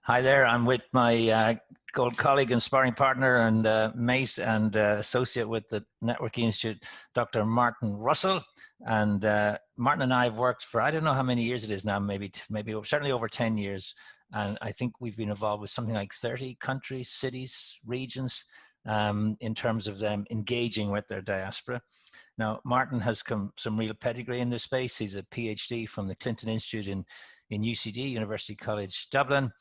Hi there, I'm with my old colleague and sparring partner and mate and associate with the Networking Institute, Dr. Martin Russell. And Martin and I have worked for, I don't know how many years it is now, maybe certainly over 10 years. And I think we've been involved with something like 30 countries, cities, regions, in terms of them engaging with their diaspora. Now, Martin has some real pedigree in this space. He's a PhD from the Clinton Institute in UCD, University College Dublin.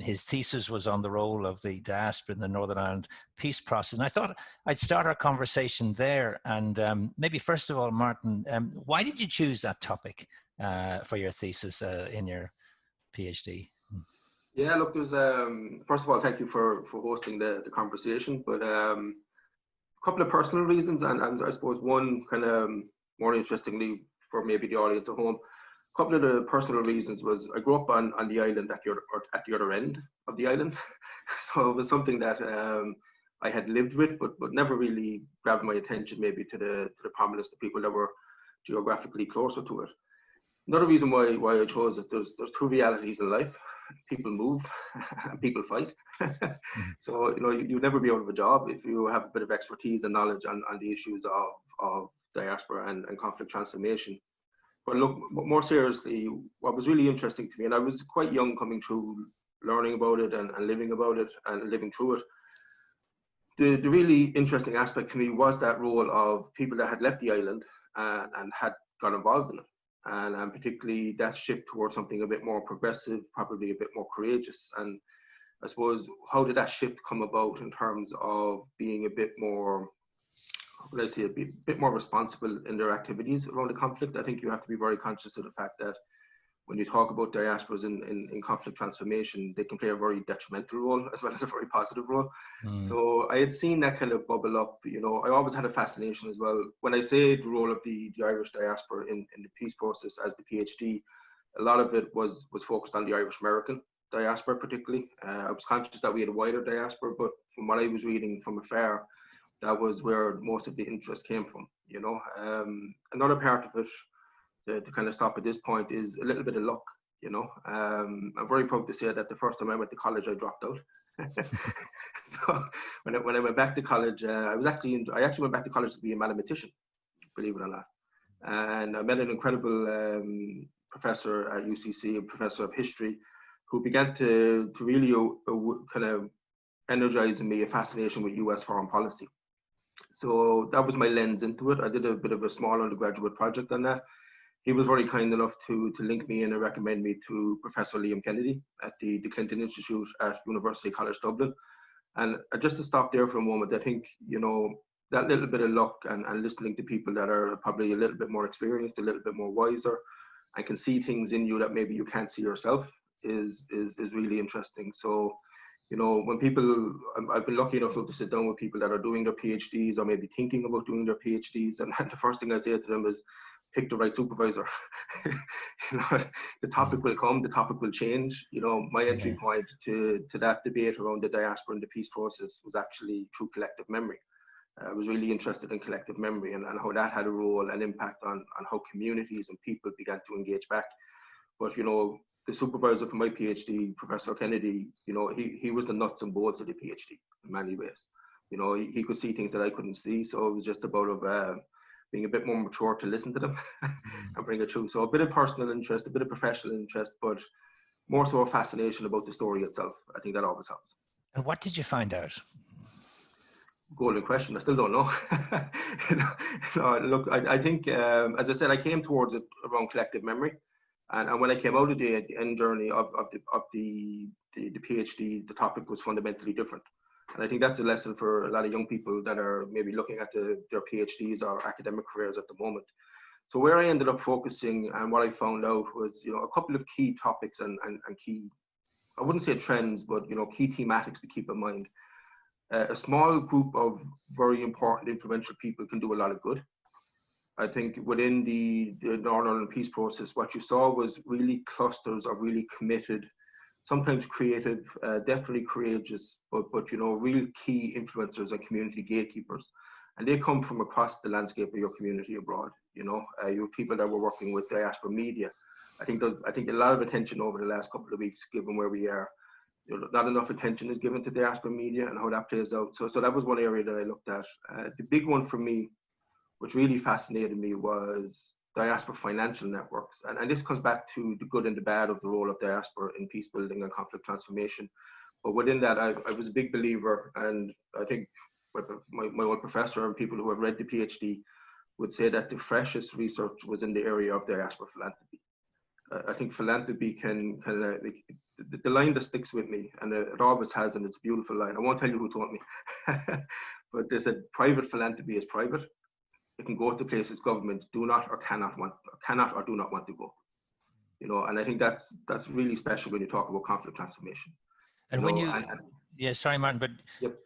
His thesis was on the role of the diaspora in the Northern Ireland peace process. And I thought I'd start our conversation there. And maybe first of all, Martin, why did you choose that topic for your thesis in your PhD? Yeah, look, there's first of all, thank you for hosting the conversation. But a couple of personal reasons, and I suppose one kind of more interestingly for maybe the audience at home. A couple of the personal reasons was I grew up on the island at the other end of the island, so it was something that I had lived with, but never really grabbed my attention maybe to the prominence, the people that were geographically closer to it. Another reason why I chose it, there's two realities in life. People move and people fight. So you'll never be out of a job if you have a bit of expertise and knowledge on the issues of diaspora and conflict transformation. But look, more seriously, what was really interesting to me, and I was quite young coming through learning about it and living about it and living through it, the really interesting aspect to me was that role of people that had left the island and had got involved in it. And particularly that shift towards something a bit more progressive, probably a bit more courageous. And I suppose, how did that shift come about in terms of being a bit more, how would I say, a bit more responsible in their activities around the conflict? I think you have to be very conscious of the fact that when you talk about diasporas in conflict transformation, they can play a very detrimental role as well as a very positive role. So I had seen that kind of bubble up. I always had a fascination as well. When I say the role of the Irish diaspora in the peace process as the PhD, a lot of it was focused on the Irish American diaspora particularly. I was conscious that we had a wider diaspora, but from what I was reading from afar, that was where most of the interest came from. Another part of it, to kind of stop at this point, is a little bit of luck. I'm very proud to say that the first time I went to college, I dropped out. So when I went back to college, I actually went back to college to be a mathematician, believe it or not. And I met an incredible professor at UCC, a professor of history, who began to really kind of energize in me a fascination with US foreign policy. So that was my lens into it. I did a bit of a small undergraduate project on that. He was very kind enough to link me in and recommend me to Professor Liam Kennedy at the Clinton Institute at University College Dublin. And just to stop there for a moment, I think, that little bit of luck and listening to people that are probably a little bit more experienced, a little bit more wiser, and can see things in you that maybe you can't see yourself is really interesting. So, when people, I've been lucky enough to sit down with people that are doing their PhDs or maybe thinking about doing their PhDs, and the first thing I say to them is, pick the right supervisor. The topic will come, the topic will change. My entry point to that debate around the diaspora and the peace process was actually through collective memory. I was really interested in collective memory and how that had a role and impact on how communities and people began to engage back. But, the supervisor for my PhD, Professor Kennedy, he was the nuts and bolts of the PhD in many ways. He could see things that I couldn't see. So it was just about being a bit more mature to listen to them and bring it through. So a bit of personal interest, a bit of professional interest, but more so a fascination about the story itself. I think that always helps. And what did you find out? Golden question. I still don't know. Look, I think, as I said, I came towards it around collective memory. And when I came out of the end journey of the PhD, the topic was fundamentally different. And I think that's a lesson for a lot of young people that are maybe looking at their PhDs or academic careers at the moment. So where I ended up focusing and what I found out was, a couple of key topics and key, I wouldn't say trends, but, key thematics to keep in mind. A small group of very important, influential people can do a lot of good. I think within the Northern Ireland peace process, what you saw was really clusters of really committed, sometimes creative, definitely courageous, but real key influencers and community gatekeepers. and they come from across the landscape of your community abroad. You have people that were working with diaspora media. I think a lot of attention over the last couple of weeks, given where we are. Not enough attention is given to diaspora media and how that plays out. So that was one area that I looked at. The big one for me, which really fascinated me, was diaspora financial networks. And this comes back to the good and the bad of the role of diaspora in peace building and conflict transformation. But within that, I was a big believer, and I think my old professor and people who have read the PhD would say that the freshest research was in the area of diaspora philanthropy. I think philanthropy can the line that sticks with me, and it always has, and it's a beautiful line. I won't tell you who taught me, but they said private philanthropy is private. It can go to places government do not or cannot or do not want to go. And I think that's really special when you talk about conflict transformation. And yeah, sorry, Martin, but yep.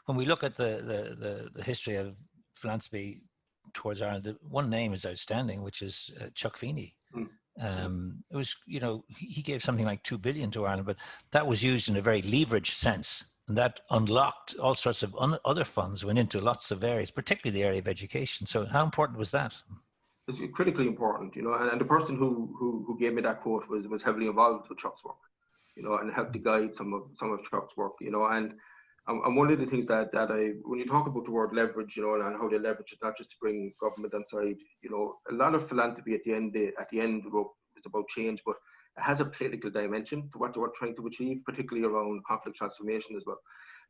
When we look at the history of philanthropy towards Ireland, the one name is outstanding, which is Chuck Feeney. It was, he gave something like 2 billion to Ireland, but that was used in a very leveraged sense, and that unlocked all sorts of other funds, went into lots of areas, particularly the area of education. So how important was that? It's critically important, and the person who gave me that quote was heavily involved with Chuck's work, and helped to guide some of Chuck's work, and one of the things that when you talk about the word leverage, and how they leverage it, not just to bring government inside, a lot of philanthropy at the end is about change, but it has a political dimension to what we're trying to achieve, particularly around conflict transformation as well.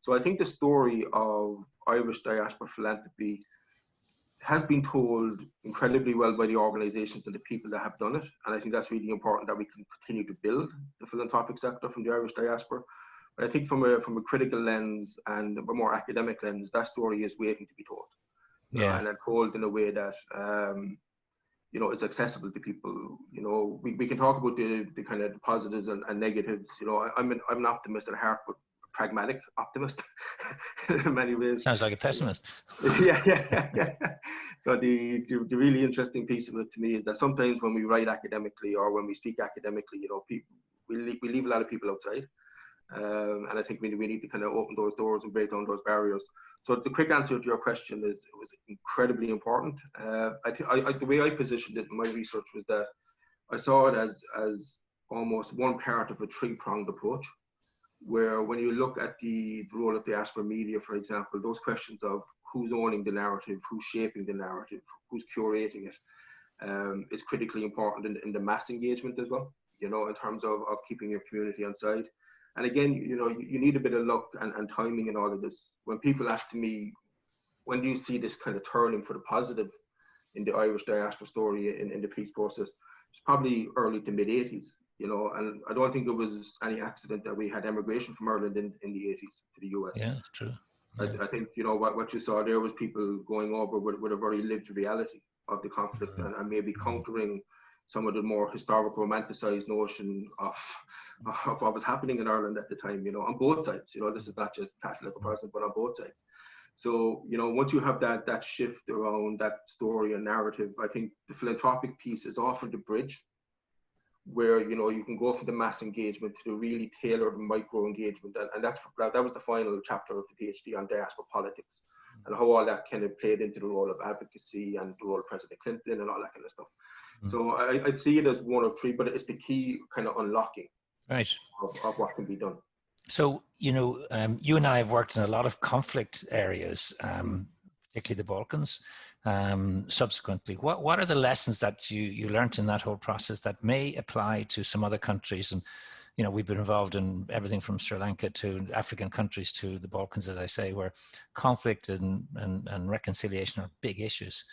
So I think the story of Irish diaspora philanthropy has been told incredibly well by the organizations and the people that have done it. And I think that's really important, that we can continue to build the philanthropic sector from the Irish diaspora. But I think from a critical lens and a more academic lens, that story is waiting to be told. Yeah. And told in a way that, is accessible to people. We can talk about the kind of positives and negatives. I'm an optimist at heart, but a pragmatic optimist in many ways. Sounds like a pessimist. Yeah. So the really interesting piece of it to me is that sometimes when we write academically or when we speak academically, we leave a lot of people outside. And I think we need to kind of open those doors and break down those barriers. So the quick answer to your question is it was incredibly important. The way I positioned it in my research was that I saw it as almost one part of a three-pronged approach, where when you look at the role of diaspora media, for example, those questions of who's owning the narrative, who's shaping the narrative, who's curating it, is critically important in the mass engagement as well, in terms of keeping your community on side. And again, you need a bit of luck and timing in all of this. When people ask me, when do you see this kind of turning for the positive in the Irish diaspora story in the peace process? It's probably early to mid 80s, and I don't think it was any accident that we had emigration from Ireland in the 80s to the US. Yeah, true. Yeah. I think, what you saw there was people going over with a very lived reality of the conflict, and maybe countering some of the more historical romanticized notion of what was happening in Ireland at the time, on both sides. This is not just Catholic or Protestant, but on both sides. So, once you have that shift around that story and narrative, I think the philanthropic piece is often the bridge where, you can go from the mass engagement to the really tailored micro engagement. And that was the final chapter of the PhD on diaspora politics and how all that kind of played into the role of advocacy and the role of President Clinton and all that kind of stuff. So I'd see it as one of three, but it's the key kind of unlocking of what can be done. So, you and I have worked in a lot of conflict areas, particularly the Balkans, subsequently. What are the lessons that you learned in that whole process that may apply to some other countries? And, we've been involved in everything from Sri Lanka to African countries to the Balkans, as I say, where conflict and reconciliation are big issues.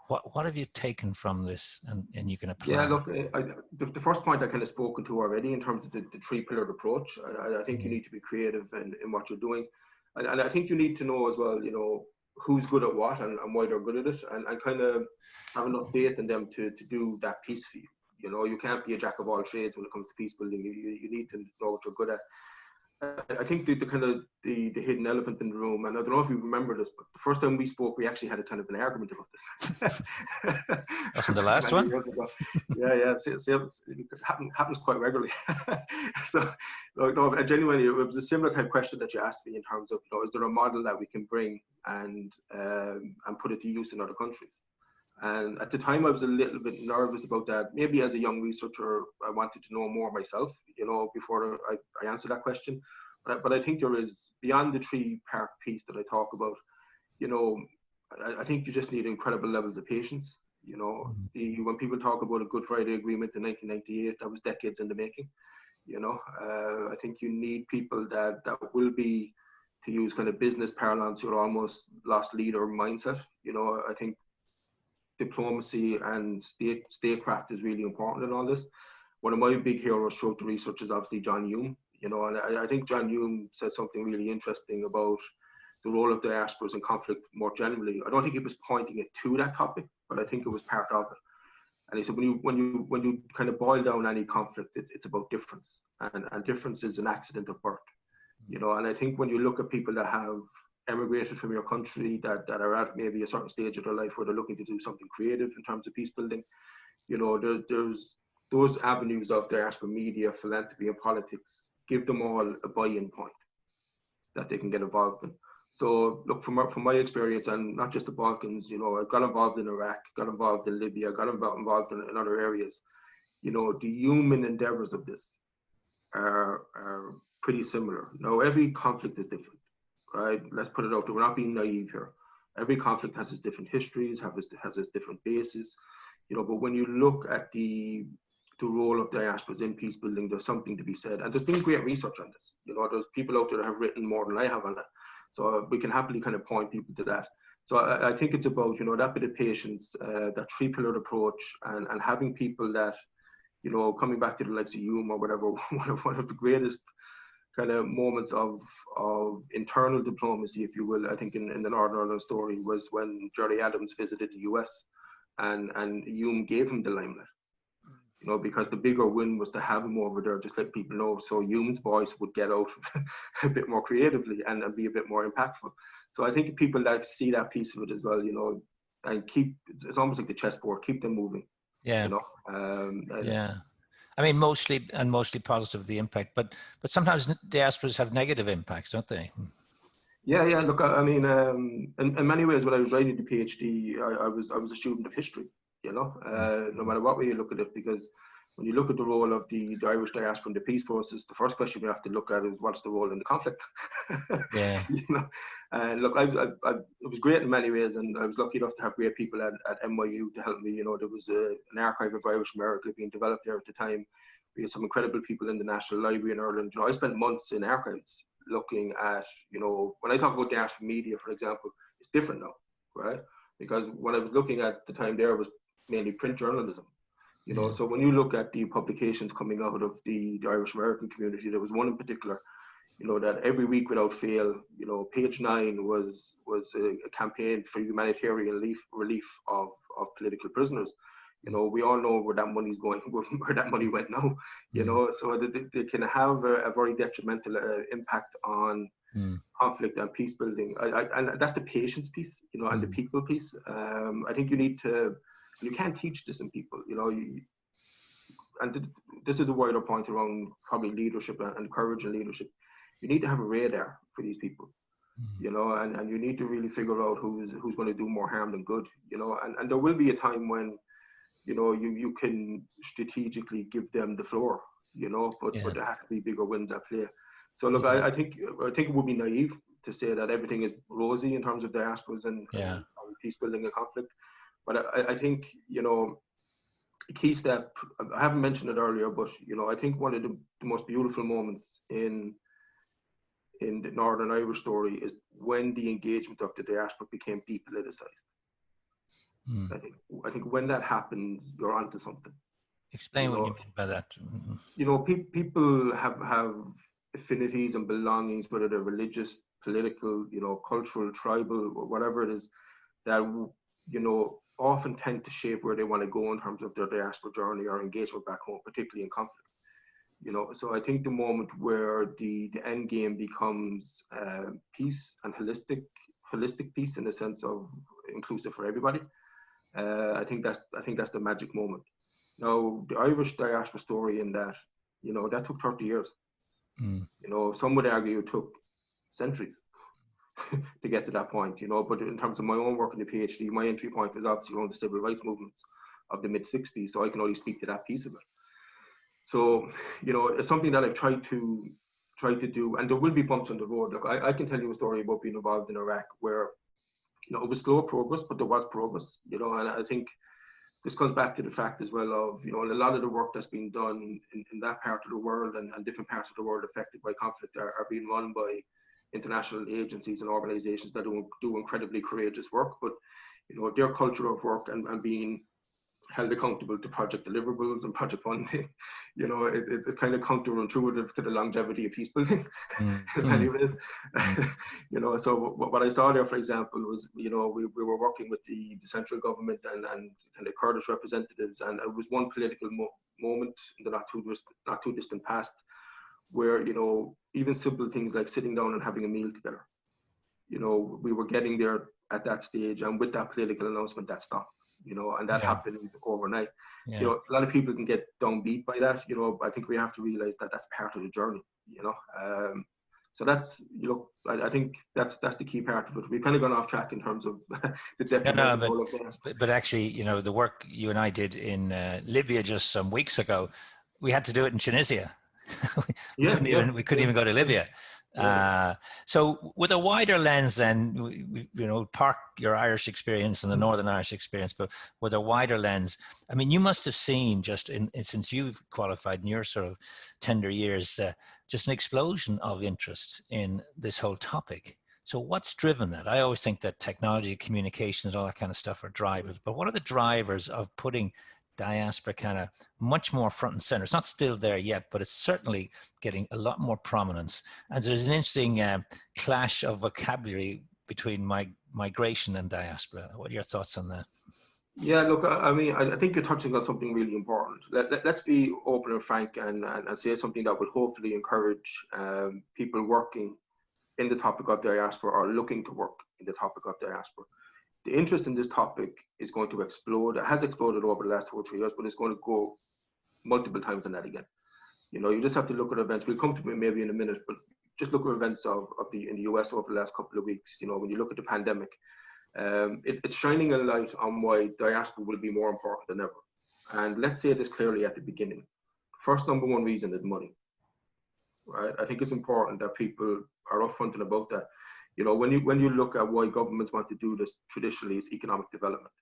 What have you taken from this and you can apply? Yeah, look, the first point I kind of spoken to already in terms of the three-pillared approach. I think you need to be creative in what you're doing. And I think you need to know as well, who's good at what and why they're good at it, and kind of have enough faith in them to do that piece for you. You can't be a jack of all trades when it comes to peace building. You need to know what you're good at. I think the kind of the hidden elephant in the room, and I don't know if you remember this, but the first time we spoke, we actually had a kind of an argument about this. Wasn't the last one? Yeah. It happens quite regularly. So No, genuinely, it was a similar type question that you asked me in terms of, is there a model that we can bring and put it to use in other countries? And at the time, I was a little bit nervous about that. Maybe as a young researcher, I wanted to know more myself, before I answer that question. But I think there is, beyond the 3-part piece that I talk about, I think you just need incredible levels of patience. When people talk about a Good Friday Agreement in 1998, that was decades in the making. I think you need people that will be, to use kind of business parlance, your almost lost leader mindset. I think diplomacy and statecraft is really important in all this. One of my big heroes throughout the research is obviously John Hume. And I think John Hume said something really interesting about the role of diasporas in conflict more generally. I don't think he was pointing it to that topic, but I think it was part of it. And he said, when you kind of boil down any conflict, it's about difference, and difference is an accident of birth. And I think when you look at people that have emigrated from your country, that are at maybe a certain stage of their life where they're looking to do something creative in terms of peace building, there's those avenues of diaspora media, philanthropy, and politics give them all a buy-in point that they can get involved in. So look, from my experience, and not just the Balkans, I got involved in Iraq, got involved in Libya, got involved in other areas. The human endeavors of this are pretty similar. Now, every conflict is different, right? Let's put it out there. We're not being naive here. Every conflict has its different histories, has its different bases, but when you look at the role of diasporas in peace building, there's something to be said. And there's been great research on this. There's people out there that have written more than I have on that. So we can happily kind of point people to that. So I think it's about, that bit of patience, that 3-pillared approach, and having people that, coming back to the likes of Hume or whatever, one of the greatest kind of moments of internal diplomacy, if you will, I think in the Northern Ireland story, was when Gerry Adams visited the US and Hume gave him the limelight. Because the bigger win was to have him over there, just let people know, so Hume's voice would get out a bit more creatively and be a bit more impactful. So I think people that see that piece of it as well, and it's almost like the chessboard, keep them moving. Yeah. Yeah. I mean, mostly positive, the impact, but sometimes diasporas have negative impacts, don't they? Yeah. Look, I mean, in many ways, when I was writing the PhD, I was a student of history. No matter what way you look at it, because when you look at the role of the Irish diaspora in the peace process, the first question we have to look at is what's the role in the conflict. Yeah. And look, it was great in many ways, and I was lucky enough to have great people at NYU to help me. There was an archive of Irish America being developed there at the time. We had some incredible people in the National Library in Ireland. I spent months in archives looking at, when I talk about diaspora media, for example, it's different now, right? Because when I was looking at the time there, was mainly print journalism, So when you look at the publications coming out of the Irish American community, there was one in particular, that every week without fail, page 9 was a campaign for humanitarian relief of political prisoners. We all know where that money's going, where that money went now, so they can have a very detrimental impact on conflict and peace building. And that's the patience piece, and the people piece. I think you can't teach this in people, and this is a wider point around probably leadership and courage and leadership. You need to have a radar for these people, and you need to really figure out who's going to do more harm than good, and there will be a time when, you can strategically give them the floor, but there have to be bigger wins at play. So look, I think it would be naive to say that everything is rosy in terms of diasporas and peace building and conflict. But I think, a key step, I haven't mentioned it earlier, but, I think one of the most beautiful moments in the Northern Irish story is when the engagement of the diaspora became depoliticized. I think when that happens, you're onto something. Explain what you mean by that. People have affinities and belongings, whether they're religious, political, cultural, tribal, or whatever it is, that, often tend to shape where they want to go in terms of their diaspora journey or engagement back home, particularly in conflict. So I think the moment where the end game becomes peace and holistic peace in the sense of inclusive for everybody, I think that's the magic moment. Now, the Irish diaspora story in that, that took 30 years. You know, some would argue it took centuries to get to that point, you know, but in terms of my own work in the PhD, my entry point was obviously around the civil rights movements of the mid-60s, so I can only speak to that piece of it. So, you know, it's something that I've tried to do, and there will be bumps on the road. Look, I can tell you a story about being involved in Iraq where, you know, it was slow progress, but there was progress, you know, and I think this comes back to the fact as well of, you know, a lot of the work that's been done in that part of the world and different parts of the world affected by conflict are being run by international agencies and organizations that do incredibly courageous work, but, you know, their culture of work and being held accountable to project deliverables and project funding, you know, it's kind of counterintuitive to the longevity of peace building in many ways. You know, so what I saw there, for example, was, you know, we were working with the central government and the Kurdish representatives, and it was one political moment in the not too distant past where, you know, even simple things like sitting down and having a meal together, you know, we were getting there at that stage, and with that political announcement, that stopped. You know, and that happened overnight. You know, a lot of people can get downbeat by that. You know, I think we have to realize that that's part of the journey. You know, so that's, you know, I think that's the key part of it. We've kind of gone off track in terms of the detrimental role of that. But actually, you know, the work you and I did in Libya just some weeks ago, we had to do it in Tunisia. we couldn't even go to Libya. So with a wider lens, then, you know, park your Irish experience and the Northern Irish experience, but with a wider lens, I mean, you must have seen just since you've qualified in your sort of tender years, just an explosion of interest in this whole topic. So what's driven that? I always think that technology, communications, all that kind of stuff are drivers, but what are the drivers of putting diaspora kind of much more front and center? It's not still there yet, but it's certainly getting a lot more prominence. And there's an interesting clash of vocabulary between migration and diaspora. What are your thoughts on that? Yeah, look, I mean, I think you're touching on something really important. Let's be open and frank and say something that will hopefully encourage people working in the topic of diaspora or looking to work in the topic of diaspora. The interest in this topic is going to explode. It has exploded over the last 2 or 3 years, but it's going to go multiple times on that again. You know, you just have to look at events. We'll come to it maybe in a minute, but just look at events in the US over the last couple of weeks. You know, when you look at the pandemic, it's shining a light on why diaspora will be more important than ever. And let's say this clearly at the beginning. First, number one reason is money. Right? I think it's important that people are upfront about that. You know, when you look at why governments want to do this, traditionally it's economic development.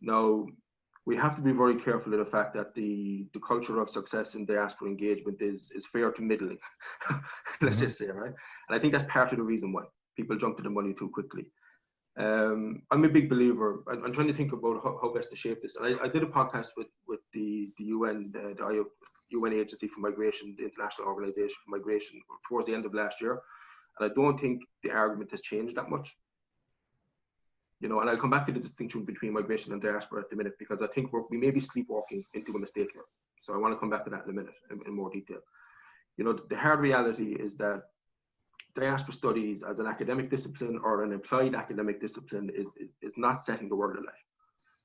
Now, we have to be very careful of the fact that the culture of success in diaspora engagement is fair to middling, let's just say, right? And I think that's part of the reason why people jump to the money too quickly. I'm a big believer. I'm trying to think about how best to shape this. And I did a podcast with the UN, the UN Agency for Migration, the International Organization for Migration, towards the end of last year. And I don't think the argument has changed that much. You know, and I'll come back to the distinction between migration and diaspora at the minute, because I think we may be sleepwalking into a mistake here. So I want to come back to that in a minute in more detail. You know, the hard reality is that diaspora studies as an academic discipline or an applied academic discipline is not setting the world alight.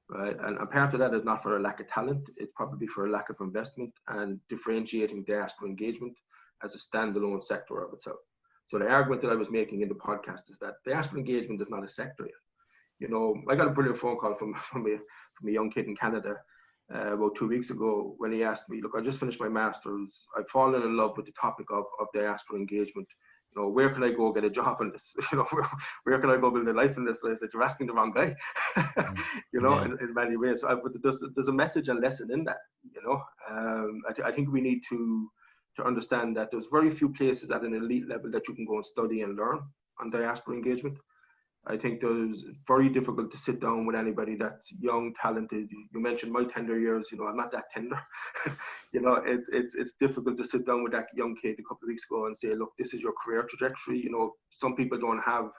Right? And part of that is not for a lack of talent, it's probably for a lack of investment and differentiating diaspora engagement as a standalone sector of itself. So the argument that I was making in the podcast is that diaspora engagement is not a sector yet. You know, I got a brilliant phone call from a young kid in Canada about 2 weeks ago when he asked me, look, I just finished my master's. I've fallen in love with the topic of diaspora engagement. You know, where can I go get a job in this? You know, where can I go build a life in this? And I said, you're asking the wrong guy, you know, in many ways. So but there's a message and lesson in that, you know. I think we need to understand that there's very few places at an elite level that you can go and study and learn on diaspora engagement. I think it's very difficult to sit down with anybody that's young, talented. You mentioned my tender years, you know, I'm not that tender. You know, it's difficult to sit down with that young kid a couple of weeks ago and say, look, this is your career trajectory. You know, some people don't have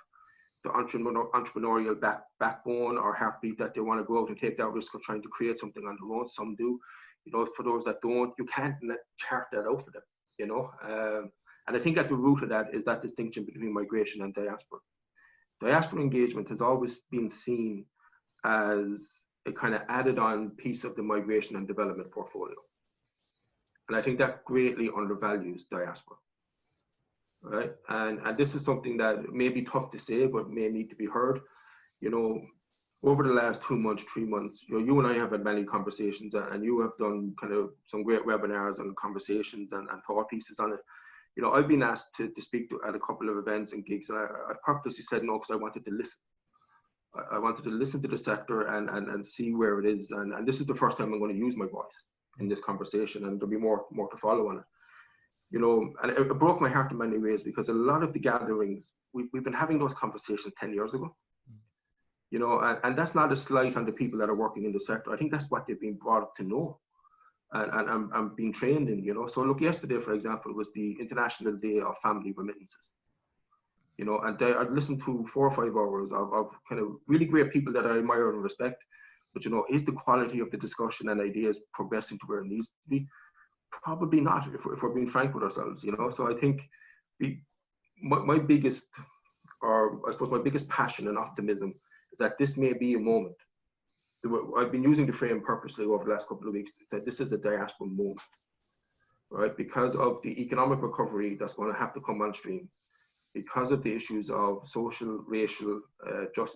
the entrepreneurial backbone or heartbeat that they want to go out and take that risk of trying to create something on their own. Some do. You know, for those that don't, you can't chart that out for them, you know. And I think at the root of that is that distinction between migration and diaspora. Diaspora engagement has always been seen as a kind of added on piece of the migration and development portfolio. And I think that greatly undervalues diaspora. right? And this is something that may be tough to say, but may need to be heard. You know, over the last 2 months, 3 months, you and I have had many conversations, and you have done kind of some great webinars and conversations and thought pieces on it. You know, I've been asked to speak at a couple of events and gigs, and I purposely said no because I wanted to listen. I wanted to listen to the sector and see where it is. And this is the first time I'm going to use my voice in this conversation, and there'll be more to follow on it. You know, and it broke my heart in many ways, because a lot of the gatherings, we've been having those conversations 10 years ago. You know, and that's not a slight on the people that are working in the sector. I think that's what they've been brought up to know and being trained in, you know. So look, yesterday, for example, was the International Day of Family Remittances. You know, and I listened to 4 or 5 hours of kind of really great people that I admire and respect. But, you know, is the quality of the discussion and ideas progressing to where it needs to be? Probably not, if we're being frank with ourselves, you know. So I think my biggest, or I suppose my biggest passion and optimism is that this may be a moment. I've been using the frame purposely over the last couple of weeks, that this is a diaspora moment, right? Because of the economic recovery that's going to have to come on stream, because of the issues of social, racial,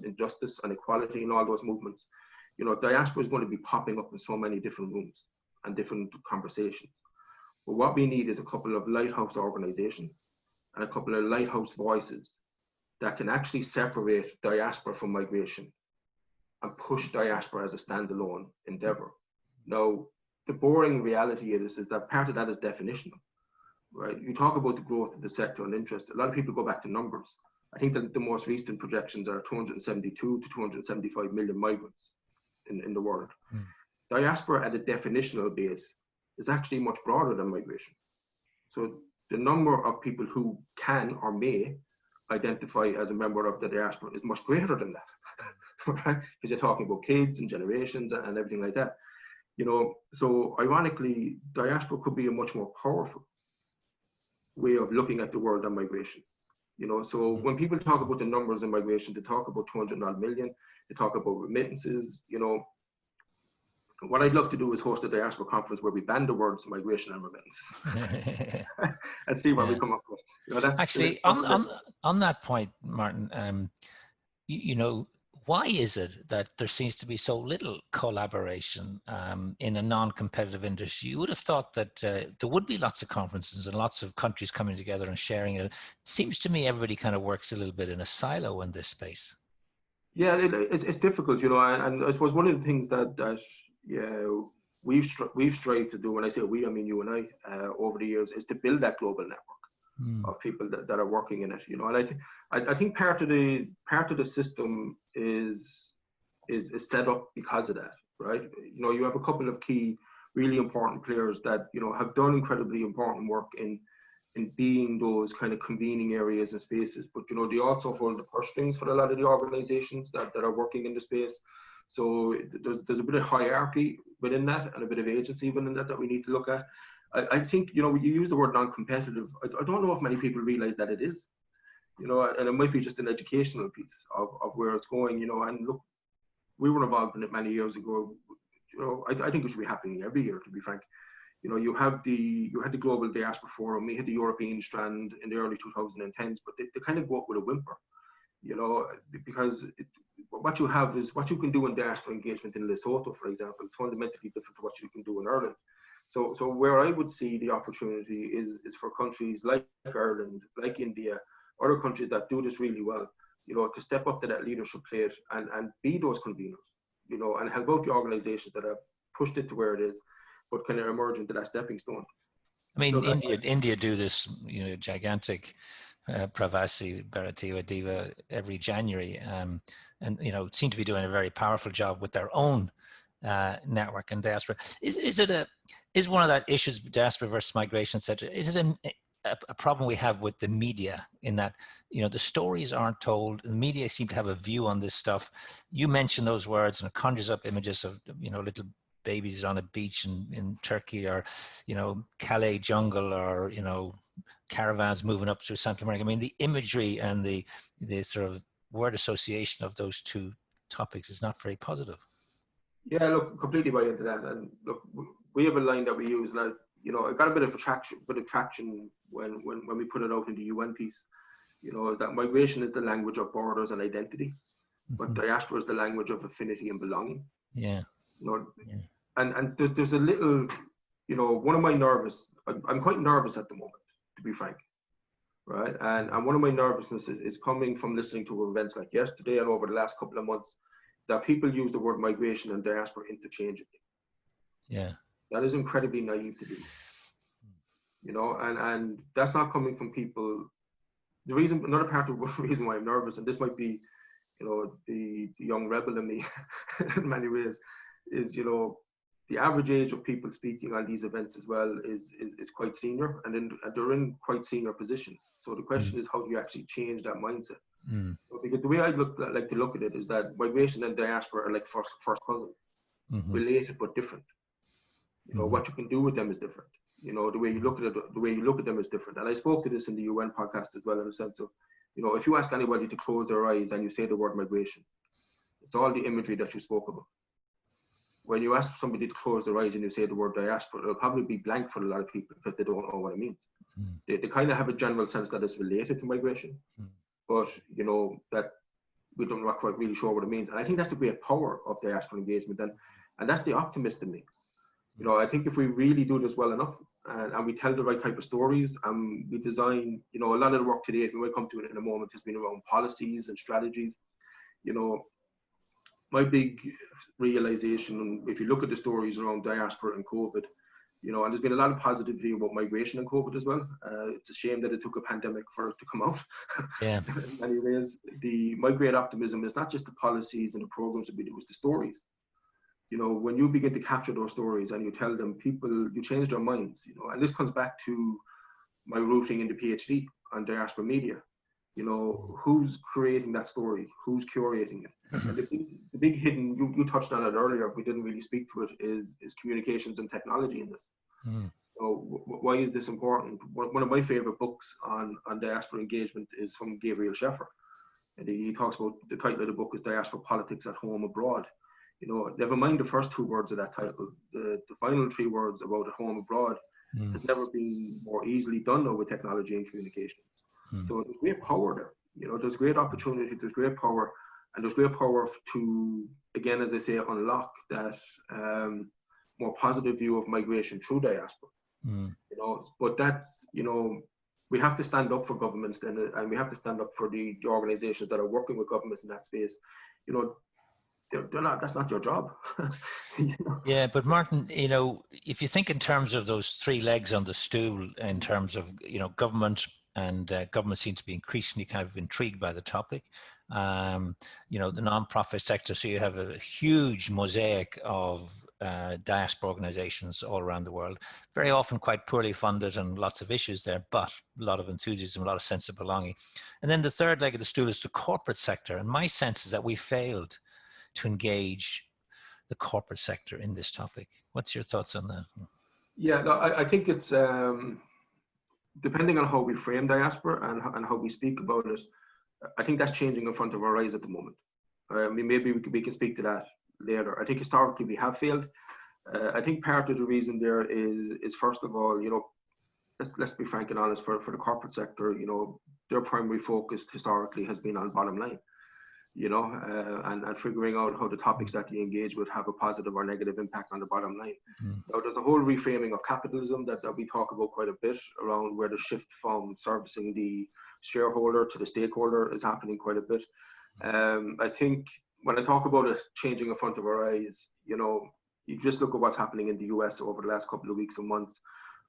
injustice and equality and all those movements. You know, diaspora is going to be popping up in so many different rooms and different conversations. But what we need is a couple of lighthouse organizations and a couple of lighthouse voices that can actually separate diaspora from migration and push diaspora as a standalone endeavor. Now, the boring reality of this is that part of that is definitional, right? You talk about the growth of the sector and interest. A lot of people go back to numbers. I think that the most recent projections are 272 to 275 million migrants in the world. Diaspora at a definitional base is actually much broader than migration. So the number of people who can or may identify as a member of the diaspora is much greater than that, right? Because you're talking about kids and generations and everything like that. You know, so ironically, diaspora could be a much more powerful way of looking at the world and migration. You know, so when people talk about the numbers in migration, they talk about 200 million, they talk about remittances. You know, what I'd love to do is host a diaspora conference where we ban the words migration and remittances and see what we come up with. You know, that's actually on that point, Martin. You know, why is it that there seems to be so little collaboration in a non-competitive industry? You would have thought that there would be lots of conferences and lots of countries coming together and sharing it. It seems to me everybody kind of works a little bit in a silo in this space. Yeah, it's difficult, you know, and I suppose one of the things that we've strived to do, when I say we, I mean you and I, over the years, is to build that global network of people that are working in it, you know. And I think part of the system is set up because of that, right? You know, you have a couple of key, really important players that, you know, have done incredibly important work in being those kind of convening areas and spaces, but, you know, they also hold the purse strings for a lot of the organizations that are working in the space. So there's a bit of hierarchy within that and a bit of agency within that we need to look at. I think, you know, you use the word non-competitive. I don't know if many people realize that it is, you know, and it might be just an educational piece of where it's going, you know. And look, we were involved in it many years ago. You know, I think it should be happening every year, to be frank. You know, you had the Global Diaspora Forum, we had the European strand in the early 2010s, but they kind of go up with a whimper, you know, because what you have is what you can do in diaspora engagement in Lesotho, for example, is fundamentally different to what you can do in Ireland. So where I would see the opportunity is for countries like Ireland, like India, other countries that do this really well, you know, to step up to that leadership plate and be those conveners, you know, and help out the organizations that have pushed it to where it is, but kind of emerge into that stepping stone. I mean, India do this, you know, gigantic Pravasi Bharatiya Diva every January, and, you know, seem to be doing a very powerful job with their own network and diaspora. Is one of that issues, diaspora versus migration, etc. Is it a problem we have with the media, in that, you know, the stories aren't told? The media seem to have a view on this stuff. You mention those words and it conjures up images of, you know, little babies on a beach in Turkey, or, you know, Calais jungle, or, you know, caravans moving up through Central America. I mean, the imagery and the sort of word association of those two topics is not very positive. Yeah, look, completely buy into that. And look, we have a line that we use now, you know, it got a bit of traction when we put it out in the UN piece, you know, is that migration is the language of borders and identity, but diaspora is the language of affinity and belonging. Yeah. You know, and there's a little, you know, I'm quite nervous at the moment, to be frank, right? And one of my nervousness is coming from listening to events like yesterday and over the last couple of months, that people use the word migration and diaspora interchangeably. Yeah. That is incredibly naive to do. You know, and that's not coming from people. Another part of the reason why I'm nervous, and this might be, you know, the young rebel in me in many ways, is, you know, the average age of people speaking on these events as well is quite senior, and they're in quite senior positions. So the question is, how do you actually change that mindset? So, because the way I like to look at it is that migration and diaspora are like first cousins, related but different. You know, what you can do with them is different. You know, the way you look at them is different. And I spoke to this in the UN podcast as well, in the sense of, you know, if you ask anybody to close their eyes and you say the word migration, it's all the imagery that you spoke about. When you ask somebody to close their eyes and you say the word diaspora, it'll probably be blank for a lot of people because they don't know what it means. They kind of have a general sense that it's related to migration, but, you know, that we don't not quite really sure what it means. And I think that's the great power of diaspora engagement, and that's the optimist in me. You know, I think if we really do this well enough, and we tell the right type of stories, and we design, you know, a lot of the work today, we might come to it in a moment, has been around policies and strategies. You know, my big realization, if you look at the stories around diaspora and COVID, you know, and there's been a lot of positivity about migration and COVID as well. It's a shame that it took a pandemic for it to come out. Yeah. In many ways, my great optimism is not just the policies and the programs that we do, it's the stories. You know, when you begin to capture those stories and you tell them, people, you change their minds, you know, and this comes back to my rooting in the PhD on diaspora media. You know, who's creating that story? Who's curating it? And the big hidden, you touched on it earlier, we didn't really speak to it, is communications and technology in this. So why is this important? One of my favorite books on diaspora engagement is from Gabriel Scheffer. And he talks about, the title of the book is Diaspora Politics at Home Abroad. You know, never mind the first two words of that title, the final three words about at home abroad has never been more easily done now with technology and communications. So there's great power there. You know, there's great opportunity, there's great power, and there's great power to, again, as I say, unlock that more positive view of migration through diaspora. You know, but that's, you know, we have to stand up for governments then, and we have to stand up for the organizations that are working with governments in that space. You know, they're not, that's not your job. You know? Yeah, but Martin, you know, if you think in terms of those three legs on the stool, in terms of, you know, government, and government seems to be increasingly kind of intrigued by the topic, you know, the non-profit sector, so you have a huge mosaic of diaspora organizations all around the world, very often quite poorly funded and lots of issues there, but a lot of enthusiasm, a lot of sense of belonging. And then the third leg of the stool is the corporate sector. And my sense is that we failed to engage the corporate sector in this topic. What's your thoughts on that? Yeah, no, I think it's depending on how we frame diaspora and how we speak about it. I think that's changing in front of our eyes at the moment. I mean, maybe we can speak to that later. I think historically we have failed. I think part of the reason there is first of all, you know, let's be frank and honest, for the corporate sector, you know, their primary focus historically has been on bottom line. You know, and figuring out how the topics that you engage with have a positive or negative impact on the bottom line. Now, there's a whole reframing of capitalism that we talk about quite a bit around where the shift from servicing the shareholder to the stakeholder is happening quite a bit. I think when I talk about it changing in front of our eyes, you know, you just look at what's happening in the US over the last couple of weeks and months.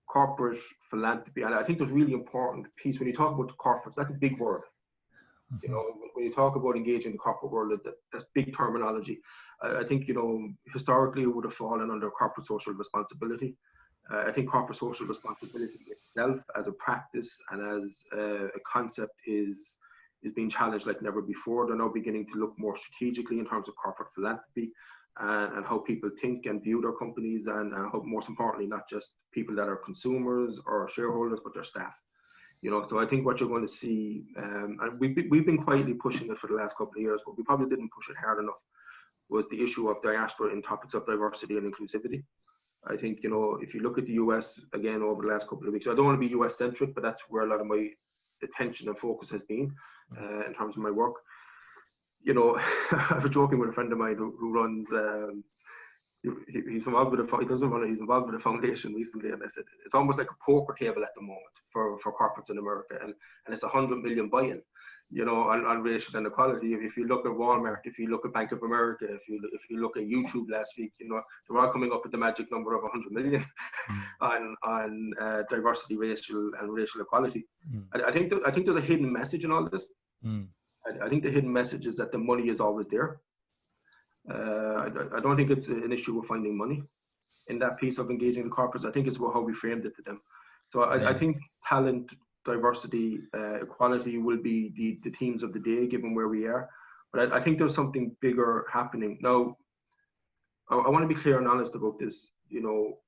Corporate philanthropy, and I think there's really important piece when you talk about the corporates, that's a big word. You know, when you talk about engaging the corporate world, that's big terminology. I think, you know, historically it would have fallen under corporate social responsibility. I think corporate social responsibility itself as a practice and as a concept is being challenged like never before. They're now beginning to look more strategically in terms of corporate philanthropy and how people think and view their companies, and how, most importantly, not just people that are consumers or shareholders, but their staff. You know, so I think what you're going to see, and we've been quietly pushing it for the last couple of years, but we probably didn't push it hard enough, was the issue of diaspora in topics of diversity and inclusivity. I think, you know, if you look at the US again over the last couple of weeks, I don't want to be US centric, but that's where a lot of my attention and focus has been in terms of my work. You know, I was joking with a friend of mine who runs, he's involved with he's involved with a foundation recently, and I said, it's almost like a poker table at the moment for corporates in America, and it's 100 million buy-in, you know, on racial inequality. If you look at Walmart, if you look at Bank of America, if you look at YouTube last week, you know, they're all coming up with the magic number of 100 million on diversity, racial equality. I think there's a hidden message in all this. I think the hidden message is that the money is always there. I don't think it's an issue of finding money in that piece of engaging the corporates. I think it's how we framed it to them. So I think talent, diversity, equality will be the themes of the day, given where we are. But I think there's something bigger happening. Now, I want to be clear and honest about this. You know,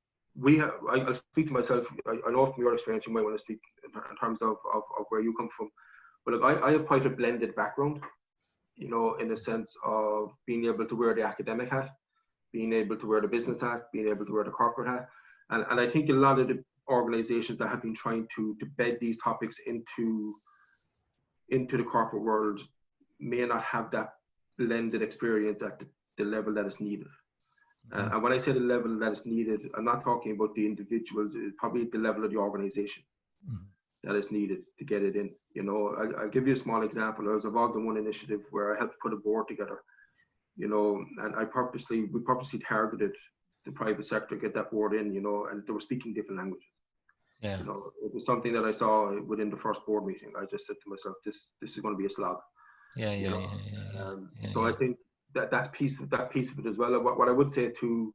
I'll speak to myself. I know from your experience, you might want to speak in terms of where you come from. But look, I have quite a blended background, you know, in the sense of being able to wear the academic hat, being able to wear the business hat, being able to wear the corporate hat. And I think a lot of the organizations that have been trying to bed these topics into the corporate world may not have that blended experience at the level that is needed. And when I say the level that is needed, I'm not talking about the individuals, it's probably at the level of the organization that is needed to get it in. You know, I'll give you a small example. I was involved in one initiative where I helped put a board together, you know, and we purposely targeted the private sector, get that board in, you know, and they were speaking different languages. Yeah. You know, it was something that I saw within the first board meeting. I just said to myself, this is going to be a slog. So I think that's piece of it as well. What I would say to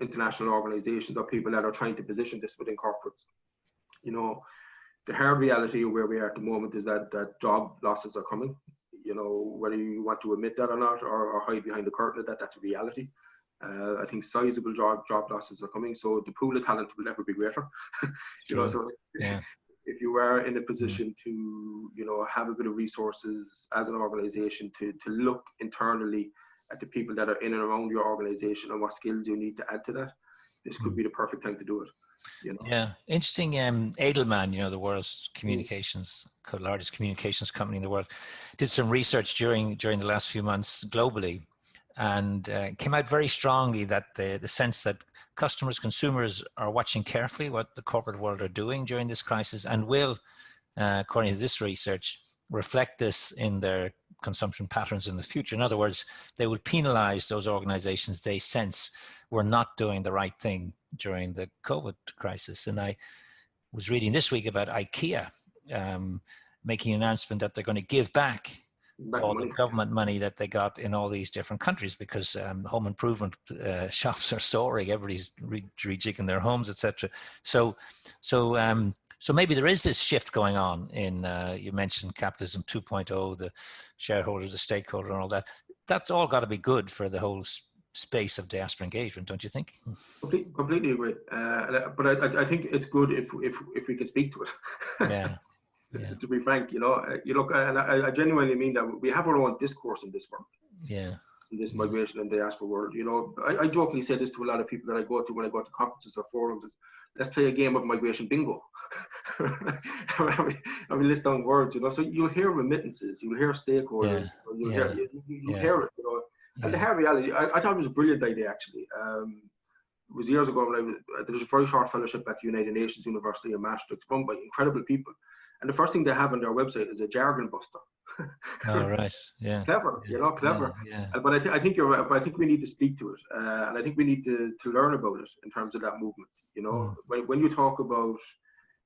international organizations or people that are trying to position this within corporates, you know, the hard reality of where we are at the moment is that job losses are coming. You know, whether you want to admit that or not, or hide behind the curtain, that's a reality. I think sizable job losses are coming, so the pool of talent will never be greater. You know, so if you are in a position to, you know, have a bit of resources as an organization to look internally at the people that are in and around your organization and what skills you need to add to that, this could be the perfect time to do it. You know? Yeah, interesting. Edelman, you know, the world's largest communications company in the world, did some research during the last few months globally, and came out very strongly that the sense that consumers are watching carefully what the corporate world are doing during this crisis, and will, according to this research, reflect this in their consumption patterns in the future. In other words, they will penalize those organizations they sense were not doing the right thing during the COVID crisis. And I was reading this week about IKEA making an announcement that they're going to give back all the government money that they got in all these different countries, because home improvement shops are soaring. Everybody's rejigging their homes, etc. So maybe there is this shift going on in, you mentioned capitalism 2.0, the shareholders, the stakeholder, and all that. That's all got to be good for the whole space of diaspora engagement, don't you think? Completely agree. But I think it's good if we can speak to it. Yeah. To be frank, you know, you look, and I genuinely mean that we have our own discourse in this world. Yeah. In this migration and diaspora world, you know, I jokingly say this to a lot of people that I go to when I go to conferences or forums: is, let's play a game of migration bingo. I mean, list down words, you know. So you'll hear remittances, you'll hear stakeholders, you'll hear it, you know. And the hard reality, I thought it was a brilliant idea actually. It was years ago when there was a very short fellowship at the United Nations University in Maastricht, run by incredible people. And the first thing they have on their website is a jargon buster. Oh, right. Yeah. Clever, you know, clever. Yeah. But I think you're right. But I think we need to speak to it. And I think we need to learn about it in terms of that movement. You know, when you talk about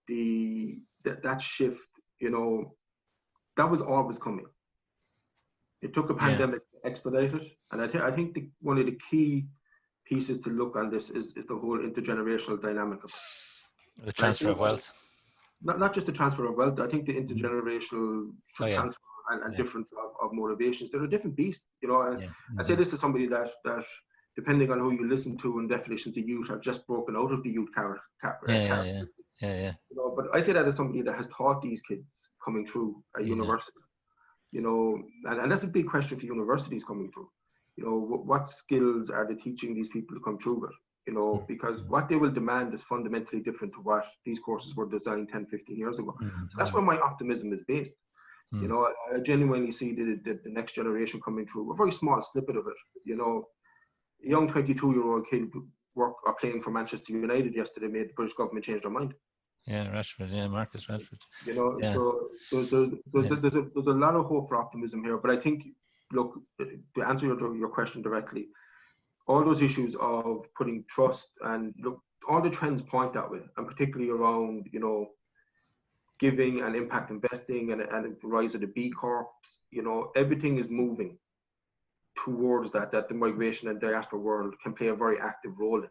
that shift, you know, that was always coming. It took a pandemic to expedite it. And I think one of the key pieces to look on this is the whole intergenerational dynamic of it. The transfer of wealth. Not just the transfer of wealth. I think the intergenerational transfer and difference of motivations. They're a different beast, you know. And I say this to somebody that depending on who you listen to and definitions of youth, have just broken out of the youth characteristics. You know, but I say that as somebody that has taught these kids coming through at universities, you know, and that's a big question for universities coming through. You know, what skills are they teaching these people to come through with? You know, because what they will demand is fundamentally different to what these courses were designed 10, 15 years ago. So that's where my optimism is based. You know, I genuinely see the next generation coming through. A very small snippet of it. You know, a young 22-year-old kid playing for Manchester United yesterday made the British government change their mind. Yeah, Rashford. Yeah, Marcus Rashford. You know, yeah. so there's a lot of hope for optimism here. But I think, look, to answer your question directly, all those issues of putting trust and look, all the trends point that way, and particularly around, you know, giving and impact investing and the rise of the B Corps, you know, everything is moving towards that the migration and diaspora world can play a very active role in.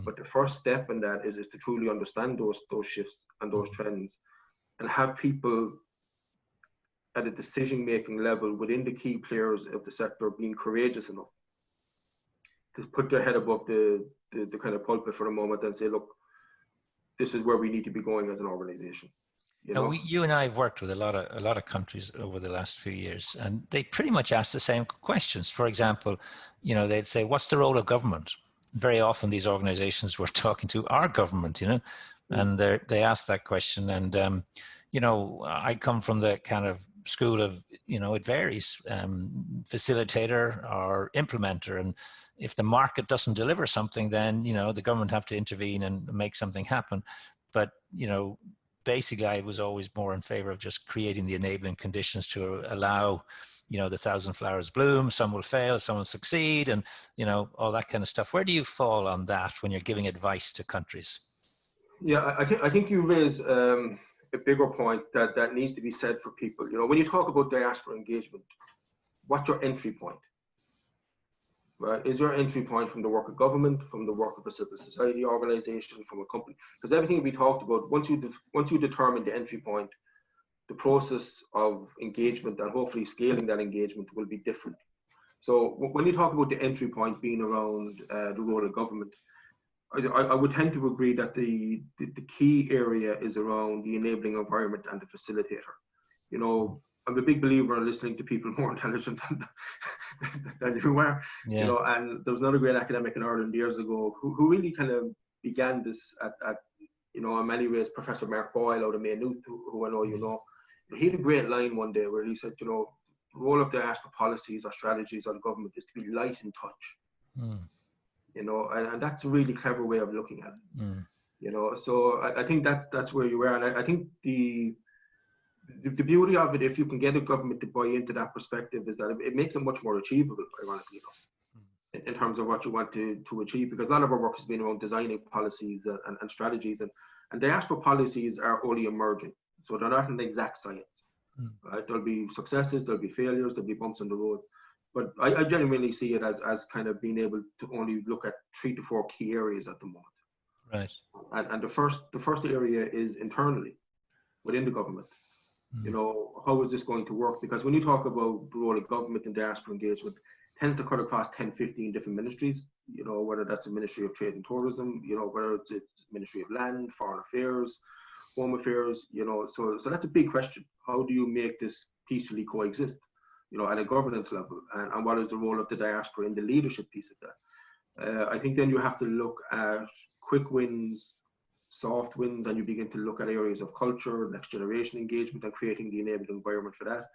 But the first step in that is to truly understand those shifts and those trends, and have people at a decision-making level within the key players of the sector being courageous enough to put their head above the kind of pulpit for a moment and say, look, this is where we need to be going as an organization. You know? You and I have worked with a lot of countries over the last few years, and they pretty much ask the same questions. For example, you know, they'd say, what's the role of government? Very often these organizations we're talking to are government, you know, and they ask that question. And, you know, I come from the kind of school of, you know, it varies, facilitator or implementer. And if the market doesn't deliver something, then, you know, the government have to intervene and make something happen. But, you know, basically I was always more in favor of just creating the enabling conditions to allow, you know, the thousand flowers bloom. Some will fail, some will succeed, and, you know, all that kind of stuff. Where do you fall on that when you're giving advice to countries? Yeah, I think you raise a bigger point that needs to be said for people. You know, when you talk about diaspora engagement, what's your entry point? Right? Is your entry point from the work of government, from the work of a civil society organization, from a company? Because everything we talked about, once you determine the entry point, the process of engagement and hopefully scaling that engagement will be different. So when you talk about the entry point being around the role of government, I would tend to agree that the key area is around the enabling environment and the facilitator. You know, I'm a big believer in listening to people more intelligent than you are. Yeah. You know, and there was another great academic in Ireland years ago who really kind of began this at you know, in many ways, Professor Mark Boyle out of Maynooth, who I know you know. He had a great line one day where he said, you know, the role of diaspora policies or strategies or the government is to be light in touch. You know, and that's a really clever way of looking at it. You know, so I think that's where you are. And I think the beauty of it, if you can get a government to buy into that perspective, is that it makes it much more achievable, ironically enough, in terms of what you want to achieve. Because a lot of our work has been around designing policies and strategies, and diaspora policies are only emerging. So they're not an exact science. Right? There'll be successes, there'll be failures, there'll be bumps on the road. But I genuinely see it as kind of being able to only look at 3 to 4 key areas at the moment. Right. And the first area is internally, within the government. You know, how is this going to work? Because when you talk about the role of government in diaspora engagement, it tends to cut across 10, 15 different ministries, you know, whether that's the Ministry of Trade and Tourism, you know, whether it's Ministry of Land, Foreign Affairs, Home Affairs, you know, so that's a big question. How do you make this peacefully coexist, you know, at a governance level? And what is the role of the diaspora in the leadership piece of that? I think then you have to look at quick wins, soft wins, and you begin to look at areas of culture, next generation engagement, and creating the enabling environment for that.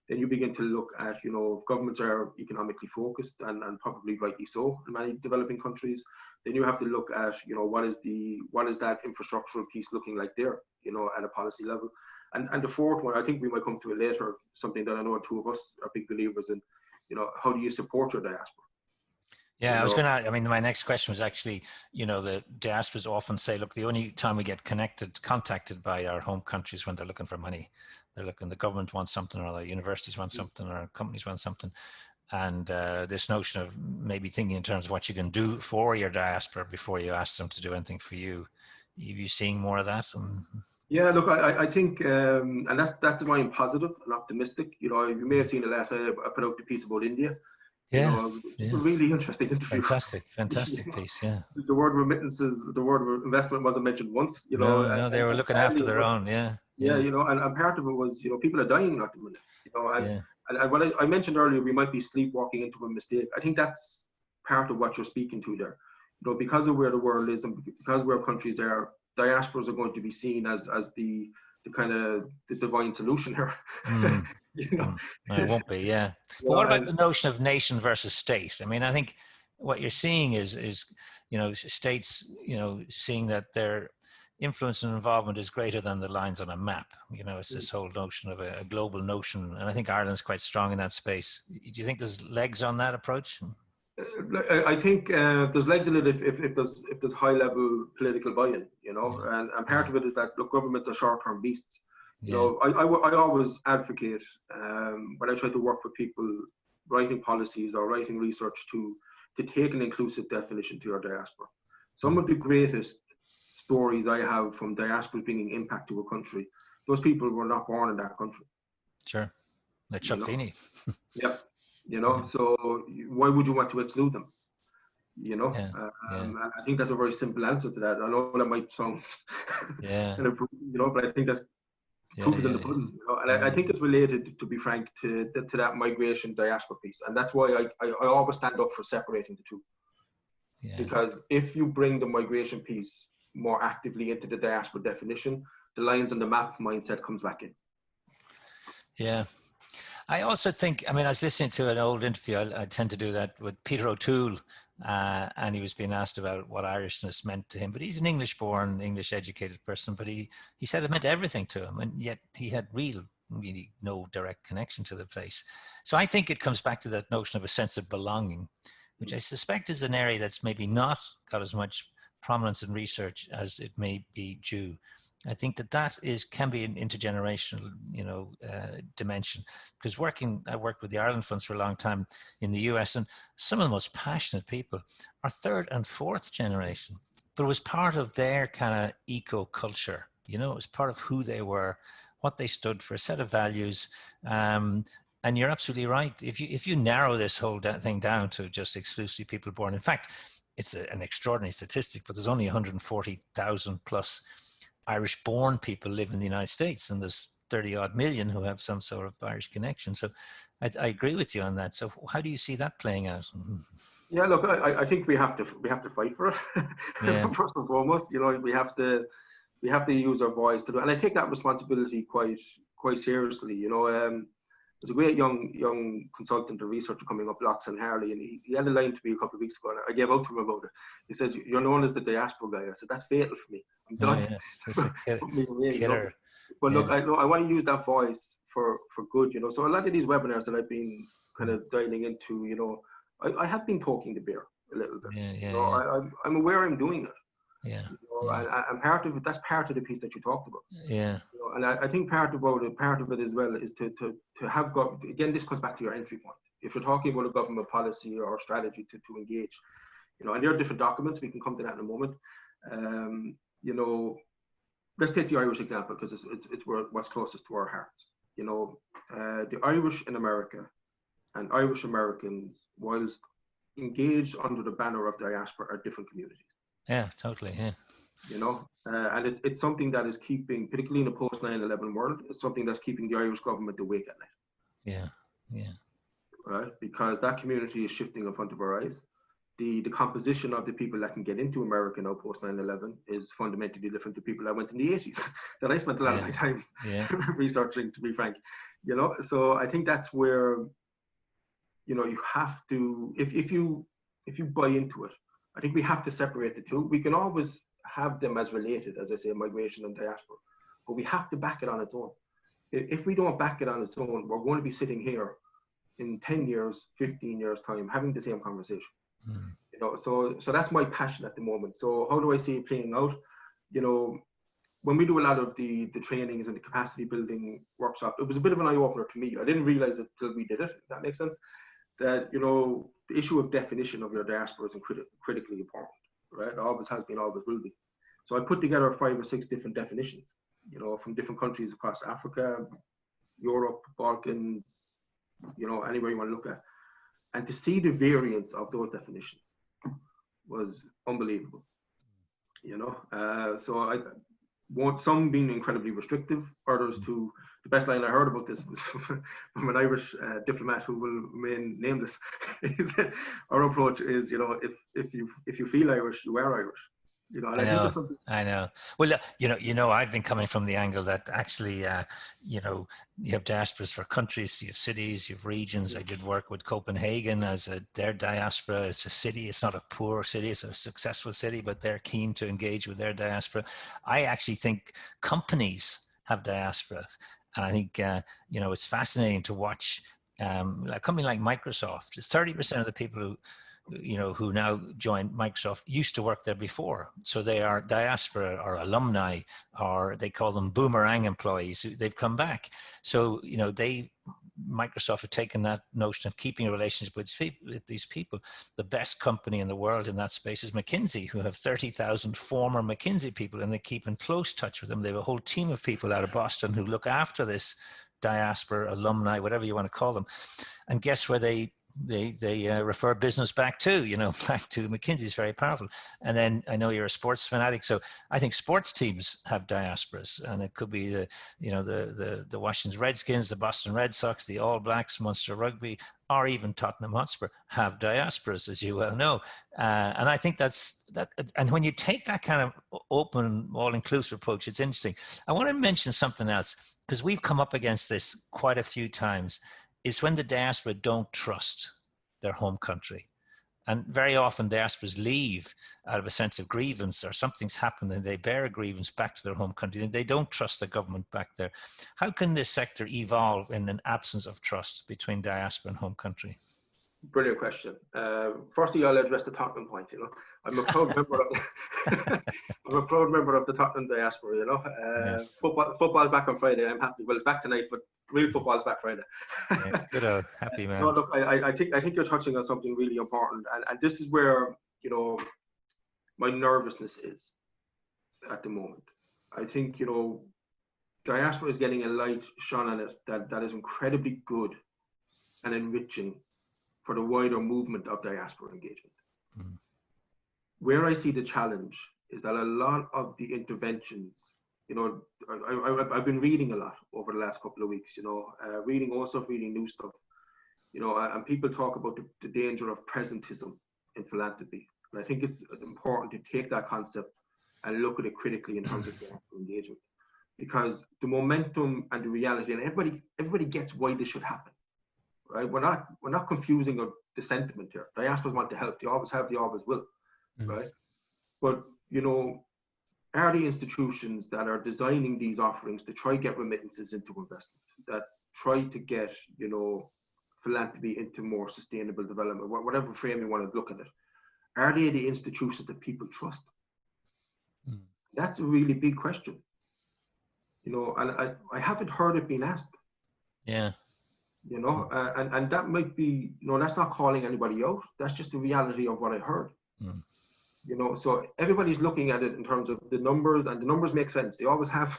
Then you begin to look at, you know, governments are economically focused and probably rightly so in many developing countries. Then you have to look at, you know, what is that infrastructural piece looking like there, you know, at a policy level. And the fourth one, I think we might come to it later, something that I know 2 of us are big believers in, you know, how do you support your diaspora? Yeah, I mean, my next question was actually, you know, the diasporas often say, look, the only time we get contacted by our home countries when they're looking for money. They're looking, the government wants something, or the universities want something, or companies want something. And this notion of maybe thinking in terms of what you can do for your diaspora before you ask them to do anything for you. Are you seeing more of that? Yeah, look, I think, and that's why I'm positive and optimistic. You know, you may have seen it last night. I put out the piece about India. Yeah, you know, it's a really interesting interview. Fantastic piece. Yeah. The word remittances, the word investment wasn't mentioned once. You know, no, they were looking after their own. Yeah. You know, and part of it was, you know, people are dying at the minute. You know, And what I mentioned earlier, we might be sleepwalking into a mistake. I think that's part of what you're speaking to there. You know, because of where the world is and because where countries are, diasporas are going to be seen as the kind of the divine solution here. You know? No, it won't be, yeah. But what about the notion of nation versus state? I mean, I think what you're seeing is states, seeing that their influence and involvement is greater than the lines on a map. It's this whole notion of a global notion, and I think Ireland's quite strong in that space. Do you think there's legs on that approach? I think there's legs in it if there's high level political buy-in, and part of it is that, look, governments are short-term beasts. I always advocate when I try to work with people writing policies or writing research to take an inclusive definition to your diaspora. Some of the greatest stories I have from diasporas bringing impact to a country, those people were not born in that country. Sure, like Chuck Feeney. Yep. So why would you want to exclude them? I think that's a very simple answer to that. I know that might sound, but I think that's proof is in the pudding. And I think it's related, to be frank, to that migration diaspora piece, and that's why I always stand up for separating the two. Yeah. Because if you bring the migration piece more actively into the diaspora definition, the lines on the map mindset comes back in. Yeah. I also think, I was listening to an old interview, I tend to do that, with Peter O'Toole, and he was being asked about what Irishness meant to him. But he's an English-born, English-educated person, but he said it meant everything to him, and yet he had really no direct connection to the place. So I think it comes back to that notion of a sense of belonging, which I suspect is an area that's maybe not got as much prominence in research as it may be due. I think that can be an intergenerational, dimension. Because I worked with the Ireland Funds for a long time in the US, and some of the most passionate people are third and fourth generation. But it was part of their kind of eco-culture. It was part of who they were, what they stood for, a set of values. And you're absolutely right. If you narrow this whole thing down to just exclusively people born, in fact, it's an extraordinary statistic, but there's only 140,000 plus Irish-born people live in the United States, and there's 30-odd million who have some sort of Irish connection. So I agree with you on that. So how do you see that playing out? Yeah, look, I think we have to fight for it. Yeah. First and foremost, we have to use our voice to do, and I take that responsibility quite seriously. There's a great young consultant or researcher coming up, Locks and Harley, and he had a line to me a couple of weeks ago, and I gave out to him about it. He says, "You're known as the diaspora guy." I said, "That's fatal for me. I'm done." Killer. But look, I want to use that voice for good. So a lot of these webinars that I've been kind of dialing into, I have been poking the bear a little bit. I'm aware I'm doing it. Yeah. And part of it, that's part of the piece that you talked about. Yeah. And I think part of it as well is to have got, again, this comes back to your entry point. If you're talking about a government policy or strategy to engage, and there are different documents, we can come to that in a moment. Let's take the Irish example, because it's what's closest to our hearts. The Irish in America and Irish Americans, whilst engaged under the banner of diaspora, are different communities. Yeah, totally. Yeah. And it's something that is keeping, particularly in a post 9/11 world, it's something that's keeping the Irish government awake at night. Yeah, yeah. Right, because that community is shifting in front of our eyes. The composition of the people that can get into America now post 9/11 is fundamentally different to people that went in the 80s. That I spent a lot of my time researching, to be frank. So I think that's where, you have to, if you buy into it, I think we have to separate the two. We can always have them as related, as I say, migration and diaspora, but we have to back it on its own. If we don't back it on its own, we're going to be sitting here in 10 years, 15 years time, having the same conversation. So that's my passion at the moment. So how do I see it playing out? When we do a lot of the trainings and the capacity building workshop, it was a bit of an eye opener to me. I didn't realize it till we did it, if that makes sense. That, the issue of definition of your diaspora is critically important, right? It always has been, always will be. So I put together 5 or 6 different definitions, from different countries across Africa, Europe, Balkans, anywhere you want to look at. And to see the variance of those definitions was unbelievable, So some being incredibly restrictive, others to, the best line I heard about this was from an Irish diplomat who will remain nameless. He said, our approach is, if you feel Irish, you are Irish. And I think there's something. I know. Well, I've been coming from the angle that actually, you have diasporas for countries, you have cities, you have regions. I did work with Copenhagen as their diaspora. It's a city. It's not a poor city. It's a successful city, but they're keen to engage with their diaspora. I actually think companies have diasporas. And I think, it's fascinating to watch a company like Microsoft. It's 30% of the people who now joined Microsoft used to work there before. So they are diaspora or alumni, or they call them boomerang employees. They've come back. So, Microsoft have taken that notion of keeping a relationship with these people. The best company in the world in that space is McKinsey, who have 30,000 former McKinsey people, and they keep in close touch with them. They have a whole team of people out of Boston who look after this diaspora, alumni, whatever you want to call them. And guess where they refer business back to, back to McKinsey is very powerful. And then I know you're a sports fanatic, so I think sports teams have diasporas, and it could be the Washington Redskins, the Boston Red Sox, the All Blacks, Munster Rugby, or even Tottenham Hotspur have diasporas, as you well know. And I think that's that. And when you take that kind of open, all-inclusive approach, it's interesting. I want to mention something else, because we've come up against this quite a few times. Is when the diaspora don't trust their home country. And very often diasporas leave out of a sense of grievance, or something's happened and they bear a grievance back to their home country, and they don't trust the government back there. How can this sector evolve in an absence of trust between diaspora and home country? Brilliant question. Firstly, I'll address the Tottenham point. I'm a proud member of the Tottenham diaspora. Yes. Football's back on Friday. I'm happy. Well, it's back tonight, but real football's back Friday. Yeah, good, happy man. No, look, I think you're touching on something really important, and this is where my nervousness is at the moment. I think diaspora is getting a light shone on it that is incredibly good and enriching for the wider movement of diaspora engagement. Mm. Where I see the challenge is that a lot of the interventions, I've been reading a lot over the last couple of weeks, reading new stuff, and people talk about the danger of presentism in philanthropy. And I think it's important to take that concept and look at it critically in terms of diaspora engagement, because the momentum and the reality, and everybody gets why this should happen. Right? We're not confusing the sentiment here. Diasporas want to help. They always have. They always will. Mm. Right? But are the institutions that are designing these offerings to try to get remittances into investment, that try to get philanthropy into more sustainable development, whatever frame you want to look at it, are they the institutions that people trust? Mm. That's a really big question. And I haven't heard it being asked. Yeah. And that might be, that's not calling anybody out. That's just the reality of what I heard. Mm. So everybody's looking at it in terms of the numbers, and the numbers make sense. They always have.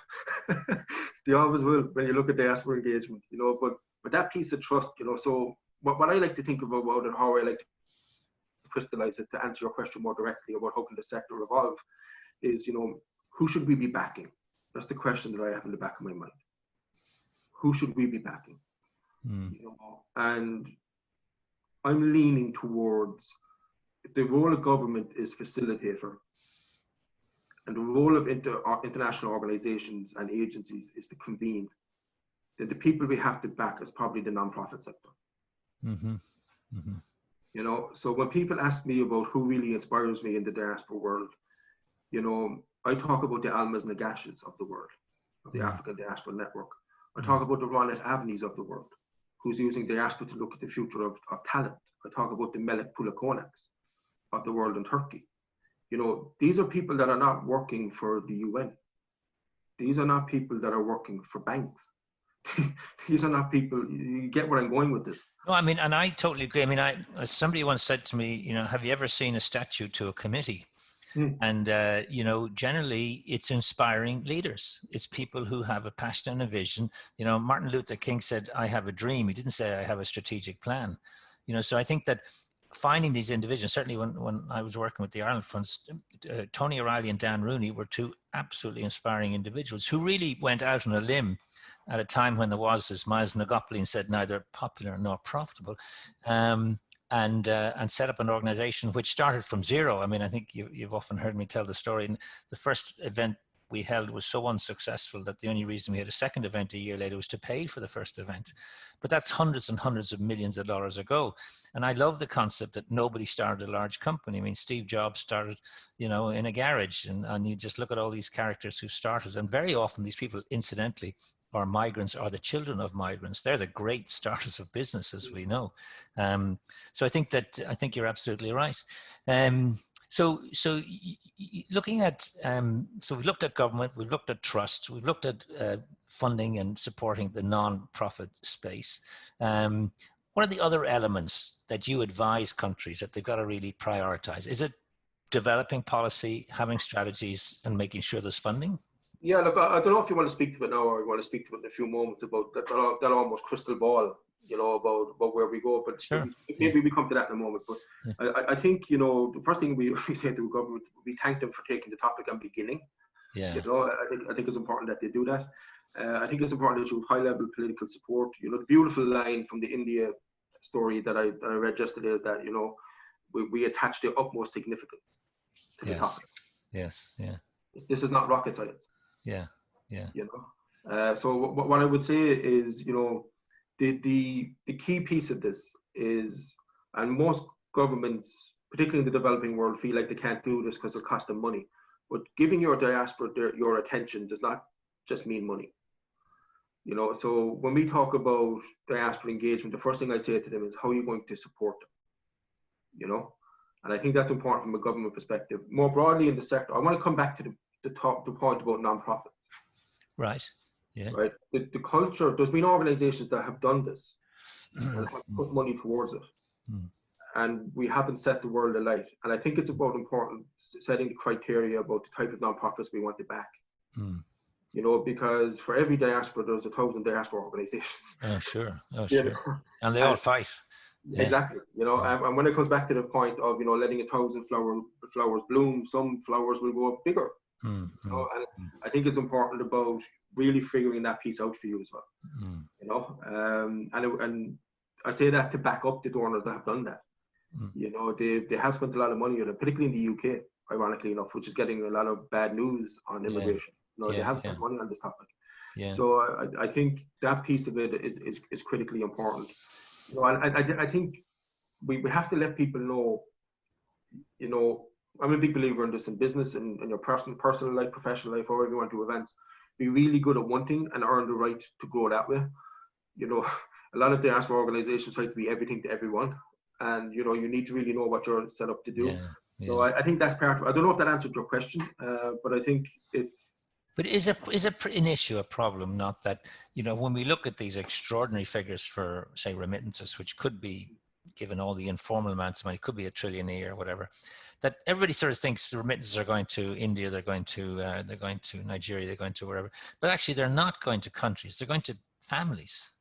They always will when you look at diaspora engagement, but that piece of trust, so what I like to think about and how I like to crystallize it to answer your question more directly about how can the sector evolve is, who should we be backing? That's the question that I have in the back of my mind. Who should we be backing? Mm. And I'm leaning towards, if the role of government is facilitator and the role of international organizations and agencies is to convene, then the people we have to back is probably the nonprofit sector. Mm-hmm. Mm-hmm. So when people ask me about who really inspires me in the diaspora world, I talk about the Almas Nagashes of the world, of the African Diaspora Network. I talk about the Ronit Avenues of the world, who's using diaspora to look at the future of talent. I talk about the Melek Pulakonaks of the world in Turkey. These are people that are not working for the UN. These are not people that are working for banks. These are not people, you get where I'm going with this. No, I mean, and I totally agree. I mean, somebody once said to me, have you ever seen a statue to a committee? And, generally it's inspiring leaders. It's people who have a passion and a vision. Martin Luther King said, I have a dream. He didn't say I have a strategic plan. So I think that finding these individuals, certainly when I was working with the Ireland Funds, Tony O'Reilly and Dan Rooney were two absolutely inspiring individuals who really went out on a limb at a time when there was, as Miles Nagopolin said, neither popular nor profitable, and set up an organization which started from zero. I mean, I think you've often heard me tell the story. And the first event we held was so unsuccessful that the only reason we had a second event a year later was to pay for the first event. But that's hundreds and hundreds of millions of dollars ago. And I love the concept that nobody started a large company. I mean, Steve Jobs started, in a garage, and you just look at all these characters who started. And very often these people, incidentally, are migrants or the children of migrants. They're the great starters of business, as we know. So I think you're absolutely right. So looking at, so we've looked at government, we've looked at trust, we've looked at funding and supporting the non-profit space. What are the other elements that you advise countries that they've got to really prioritize? Is it developing policy, having strategies, and making sure there's funding? Yeah, look, I don't know if you want to speak to it now or you want to speak to it in a few moments about that almost crystal ball, about where we go, but sure. Maybe we come to that in a moment. But yeah. I think, the first thing we say to the government, we thank them for taking the topic and beginning. Yeah. I think it's important that they do that. I think it's important that you have high-level political support. The beautiful line from the India story that I read yesterday is that, we attach the utmost significance to the topic. Yes, yeah. This is not rocket science. Yeah, yeah. So what I would say is, the key piece of this is, and most governments, particularly in the developing world, feel like they can't do this because it costs them money. But giving your diaspora your attention does not just mean money. So when we talk about diaspora engagement, the first thing I say to them is, how are you going to support them? And I think that's important from a government perspective. More broadly in the sector, I want to come back to the point about nonprofits. Right. Yeah. Right. The culture, there's been organizations that have done this and have put money towards it. And we haven't set the world alight. And I think it's about important setting the criteria about the type of nonprofits we want to back. Because for every diaspora, there's 1,000 diaspora organizations. Oh, sure. And they all fight. Yeah. Exactly. And when it comes back to the point of, letting 1,000 flowers bloom, some flowers will go up bigger. And I think it's important about really figuring that piece out for you as well. And I say that to back up the donors that have done that. They have spent a lot of money on it, particularly in the UK, ironically enough, which is getting a lot of bad news on immigration. They have spent money on this topic. So I think that piece of it is critically important. I think we have to let people know, I'm a big believer in this in business and in your personal life, professional life, however you want to do events. Be really good at wanting and earn the right to grow that way. A lot of diaspora organizations try to be everything to everyone. And, you need to really know what you're set up to do. So I think that's part of it. I don't know if that answered your question, but I think it's... But is an issue a problem? Not that, when we look at these extraordinary figures for, say, remittances, which could be, given all the informal amounts of money, could be $1 trillion a year or whatever, that everybody sort of thinks the remittances are going to India, they're going to Nigeria, they're going to wherever. But actually, they're not going to countries. They're going to families.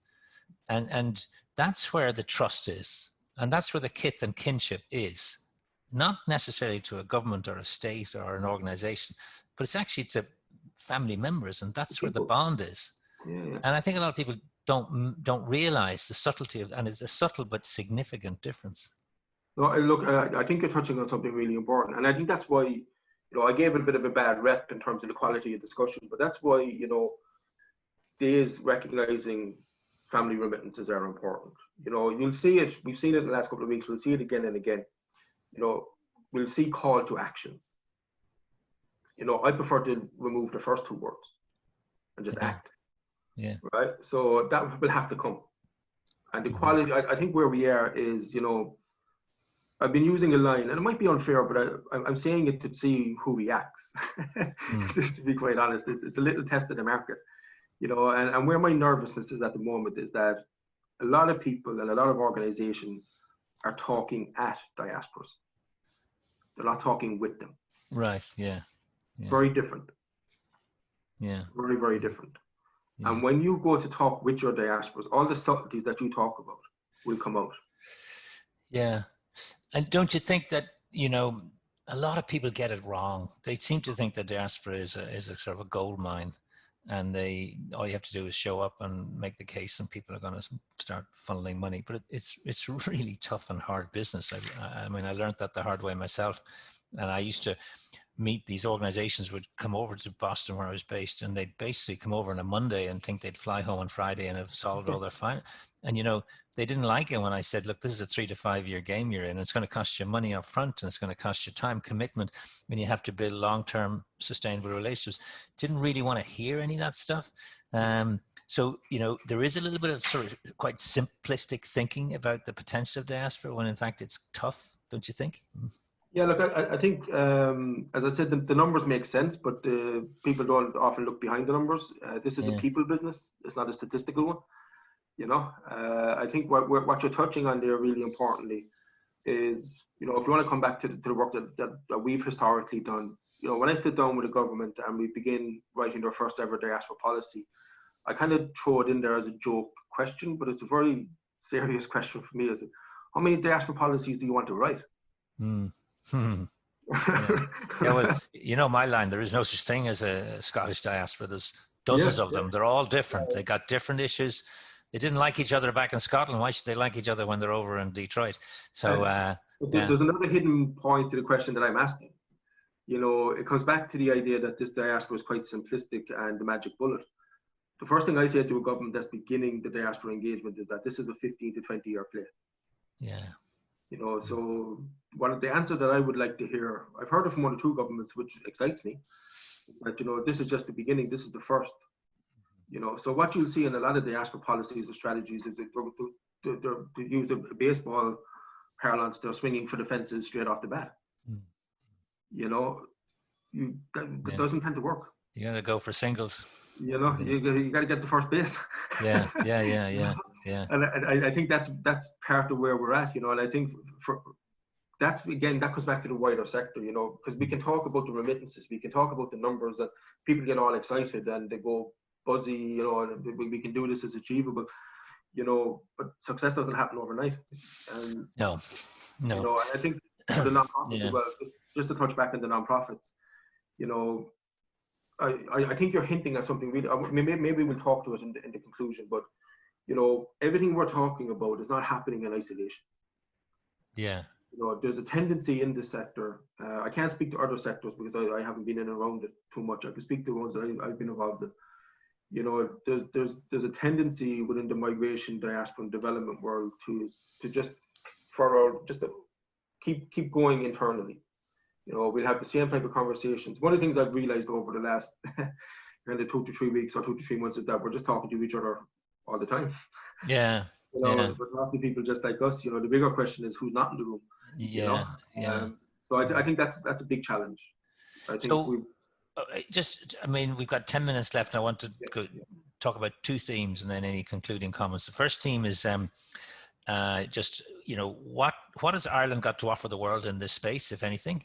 And that's where the trust is. And that's where the kith and kinship is. Not necessarily to a government or a state or an organization, but it's actually to family members, and that's where the bond is. And I think a lot of people don't realize the subtlety of, and it's a subtle but significant difference. No, look, I think you're touching on something really important, and I think that's why, I gave it a bit of a bad rep in terms of the quality of discussion, but that's why, these recognizing family remittances are important. You'll see it. We've seen it in the last couple of weeks. We'll see it again and again. We'll see call to actions. I prefer to remove the first two words and just act. Yeah. Right. So that will have to come. And the quality, I think where we are is, I've been using a line, and it might be unfair, but I'm saying it to see who reacts. Just to be quite honest, it's a little test of the market, and where my nervousness is at the moment is that a lot of people and a lot of organizations are talking at diasporas. They're not talking with them. Right. Yeah. Very different. Yeah. Very, very different. Yeah. And when you go to talk with your diasporas, all the subtleties that you talk about will come out. Yeah. And don't you think that, you know, a lot of people get it wrong. They seem to think that diaspora is a sort of a gold mine, and all you have to do is show up and make the case, and people are going to start funneling money. But it's really tough and hard business. I mean, I learned that the hard way myself, and I used to meet these organizations would come over to Boston where I was based, and they'd basically come over on a Monday and think they'd fly home on Friday and have solved all their fine. And, you know, they didn't like it when I said, look, this is a 3 to 5 year game you're in. It's going to cost you money up front, and it's going to cost you time, commitment, and you have to build long-term sustainable relationships. Didn't really want to hear any of that stuff. So, you know, there is a little bit of sort of quite simplistic thinking about the potential of diaspora when in fact it's tough, don't you think? Yeah, look, I think, as I said, the numbers make sense, but people don't often look behind the numbers. This is a people business. It's not a statistical one. You know, I think what you're touching on there really importantly is, you know, if you want to come back to the work that we've historically done, you know, when I sit down with the government and we begin writing their first ever diaspora policy, I kind of throw it in there as a joke question, but it's a very serious question for me. Is it, how many diaspora policies do you want to write? Yeah, well, you know my line, there is no such thing as a Scottish diaspora. There's dozens of them. They're all different. They got different issues. They didn't like each other back in Scotland. Why should they like each other when they're over in Detroit? So there's another hidden point to the question that I'm asking. You know, it comes back to the idea that this diaspora is quite simplistic and the magic bullet. The first thing I say to a government that's beginning the diaspora engagement is that this is a 15 to 20 year play. Yeah. You know, so one of the answer that I would like to hear, I've heard it from 1 or 2 governments, which excites me, but, you know, this is just the beginning. This is the first. You know, so what you'll see in a lot of diaspora policies or strategies is to use a baseball parlance, they're swinging for the fences straight off the bat. You know, that doesn't tend to work. You got to go for singles. You know, you got to get to first base. Yeah. And I think that's part of where we're at, you know, and I think that comes back to the wider sector, you know, because we can talk about the remittances, we can talk about the numbers, and people get all excited and they go buzzy, you know, and we can do this, as achievable, you know, but success doesn't happen overnight. And, no. You know, and I think for the nonprofits as well, just to touch back on the nonprofits, you know, I think you're hinting at something really, maybe we'll talk to it in the conclusion, but, you know, everything we're talking about is not happening in isolation. Yeah. You know, there's a tendency in this sector. I can't speak to other sectors because I haven't been in and around it too much. I can speak to the ones that I've been involved in. You know, there's a tendency within the migration, diaspora, and development world to just keep going internally. You know, we'll have the same type of conversations. One of the things I've realized over the last kind of 2 to 3 weeks or 2 to 3 months is that we're just talking to each other all the time. Yeah. You know, but not the people just like us. You know, the bigger question is who's not in the room. Yeah. You know? So I think that's a big challenge. I think I mean, we've got 10 minutes left, and I want to talk about 2 themes and then any concluding comments. The first theme is just, you know, what has Ireland got to offer the world in this space, if anything?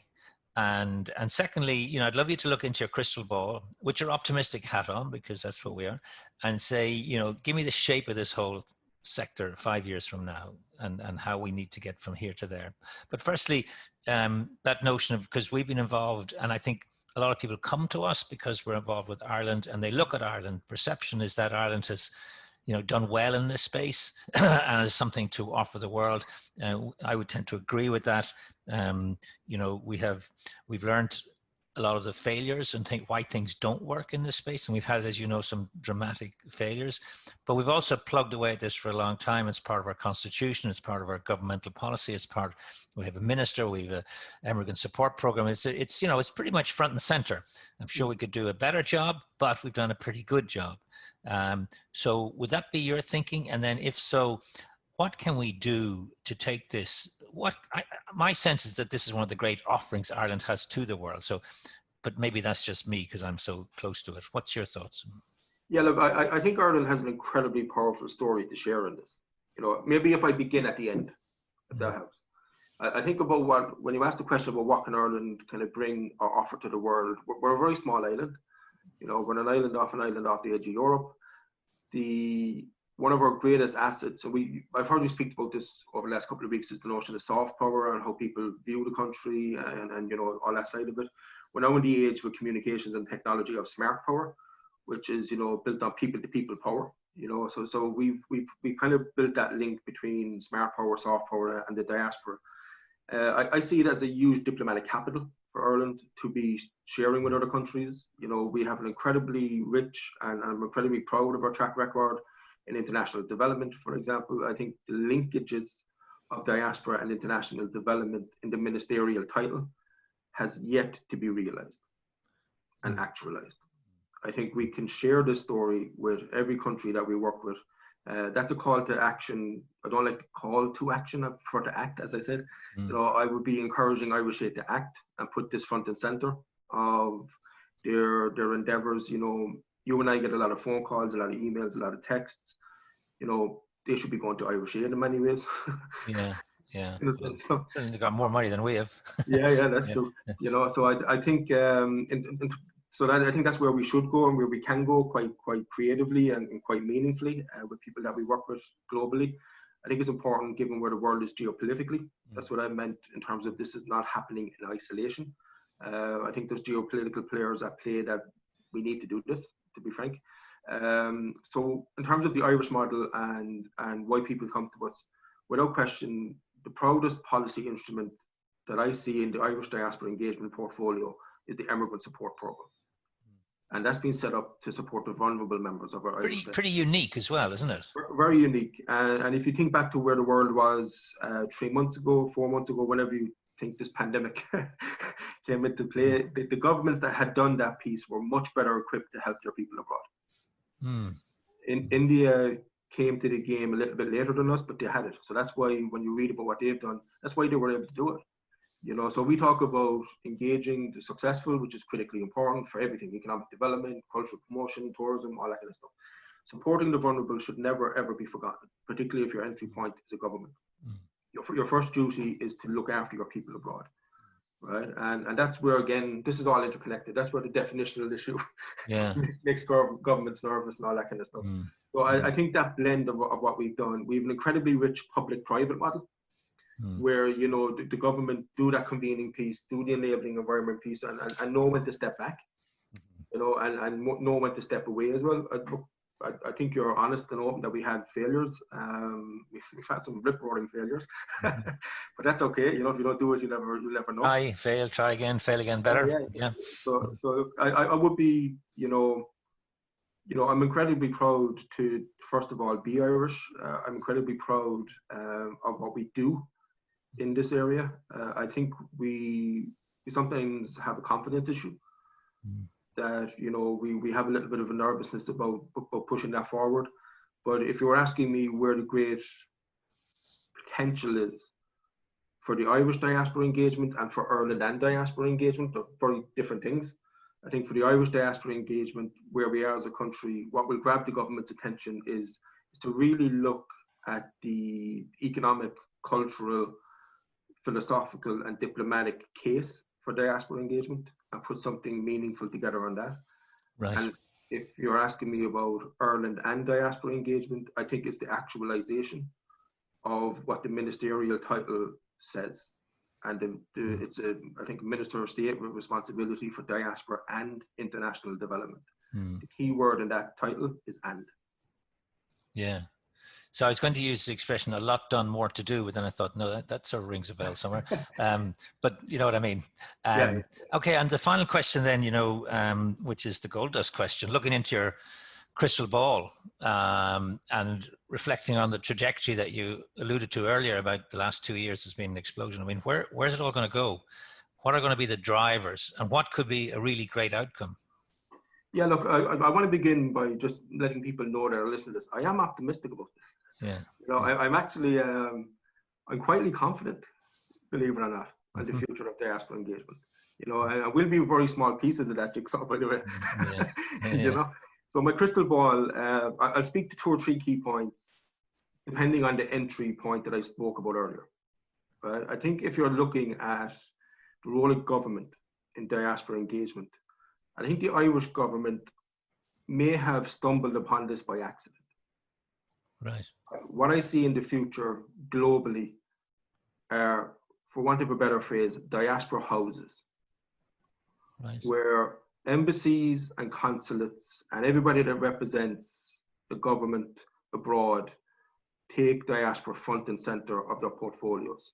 And secondly, you know, I'd love you to look into your crystal ball, with your optimistic hat on, because that's what we are, and say, you know, give me the shape of this whole sector 5 years from now, and how we need to get from here to there. But firstly, that notion of, because we've been involved, and I think a lot of people come to us because we're involved with Ireland, and they look at Ireland. Perception is that Ireland has, you know, done well in this space and has something to offer the world. I would tend to agree with that. You know, we've learned a lot of the failures and think why things don't work in this space. And we've had, as you know, some dramatic failures, but we've also plugged away at this for a long time. It's part of our constitution. It's part of our governmental policy. We have a minister, we have an immigrant support program. It's, you know, it's pretty much front and center. I'm sure we could do a better job, but we've done a pretty good job. So would that be your thinking? And then if so, what can we do to take this? My sense is that this is one of the great offerings Ireland has to the world. So, but maybe that's just me because I'm so close to it. What's your thoughts? Yeah, look, I think Ireland has an incredibly powerful story to share in this. You know, maybe if I begin at the end, if that helps. I think about when you ask the question about what can Ireland kind of bring or offer to the world, we're a very small island. You know, we're an island off the edge of Europe. one of our greatest assets, and I've heard you speak about this over the last couple of weeks, is the notion of soft power and how people view the country and you know, all that side of it. We're now in the age with communications and technology of smart power, which is, you know, built on people-to-people power. You know, so we've kind of built that link between smart power, soft power, and the diaspora. I see it as a huge diplomatic capital for Ireland to be sharing with other countries. You know, we have an incredibly rich, and I'm incredibly proud of our track record in international development, for example. I think the linkages of diaspora and international development in the ministerial title has yet to be realized and actualized. I think we can share this story with every country that we work with. That's a call to action. I don't like call to action, I prefer to act, as I said. You know, I would be encouraging Irish Aid to act and put this front and center of their endeavors. You know, you and I get a lot of phone calls, a lot of emails, a lot of texts. You know, they should be going to Irish Aid in many ways. Yeah. So, They got more money than we have. yeah, that's true. You know, so I think so that I think that's where we should go and where we can go quite creatively and quite meaningfully with people that we work with globally. I think it's important given where the world is geopolitically. That's what I meant in terms of this is not happening in isolation. I think there's geopolitical players at play that we need to do this, to be frank. So in terms of the Irish model and why people come to us, without question, the proudest policy instrument that I see in the Irish diaspora engagement portfolio is the Emigrant Support Programme. And that's been set up to support the vulnerable members of our Irish. Pretty unique as well, isn't it? Very unique. And if you think back to where the world was 3 months ago, 4 months ago, whenever you think this pandemic came into play, the governments that had done that piece were much better equipped to help their people abroad. In India came to the game a little bit later than us, but they had it. So that's why when you read about what they've done, that's why they were able to do it. You know, so we talk about engaging the successful, which is critically important for everything: economic development, cultural promotion, tourism, all that kind of stuff. Supporting the vulnerable should never, ever be forgotten, particularly if your entry point is a government. Your first duty is to look after your people abroad, right? And that's where, again, this is all interconnected. That's where the definitional issue makes governments nervous and all that kind of stuff. So I think that blend of what we've done, we have an incredibly rich public-private model, where, you know, the government do that convening piece, do the enabling environment piece, and know when to step back, you know, and know when to step away as well. I think you're honest and open that we had failures. We've had some rip-roaring failures, but that's okay. You know, if you don't do it, you'll never know. Try again, fail again, better. Yeah. So I would be, you know, I'm incredibly proud to, first of all, be Irish. I'm incredibly proud of what we do in this area. I think we sometimes have a confidence issue that, you know, we have a little bit of a nervousness about pushing that forward. But if you were asking me where the great potential is for the Irish diaspora engagement and for Ireland and diaspora engagement, they're very different things. I think for the Irish diaspora engagement, where we are as a country, what will grab the government's attention is to really look at the economic, cultural, philosophical and diplomatic case for diaspora engagement and put something meaningful together on that. Right. And if you're asking me about Ireland and diaspora engagement, I think it's the actualization of what the ministerial title says. And it's I think, Minister of State with responsibility for diaspora and international development. The key word in that title is "and." Yeah. So I was going to use the expression "a lot done, more to do," but then I thought, no, that sort of rings a bell somewhere. But you know what I mean. Okay, and the final question then, you know, which is the gold dust question, looking into your crystal ball and reflecting on the trajectory that you alluded to earlier about the last 2 years has been an explosion. I mean, where's it all going to go? What are going to be the drivers, and what could be a really great outcome? Yeah, look, I want to begin by just letting people know that are listening to this. I am optimistic about this. Yeah. You know, I'm actually, I'm quietly confident, believe it or not, on the future of diaspora engagement. You know, and we'll be very small pieces of that jigsaw, by the way. You know, so my crystal ball, I'll speak to 2 or 3 key points, depending on the entry point that I spoke about earlier. Right? I think if you're looking at the role of government in diaspora engagement, I think the Irish government may have stumbled upon this by accident. Right. What I see in the future globally are, for want of a better phrase, diaspora houses, Right. where embassies and consulates and everybody that represents the government abroad take diaspora front and center of their portfolios.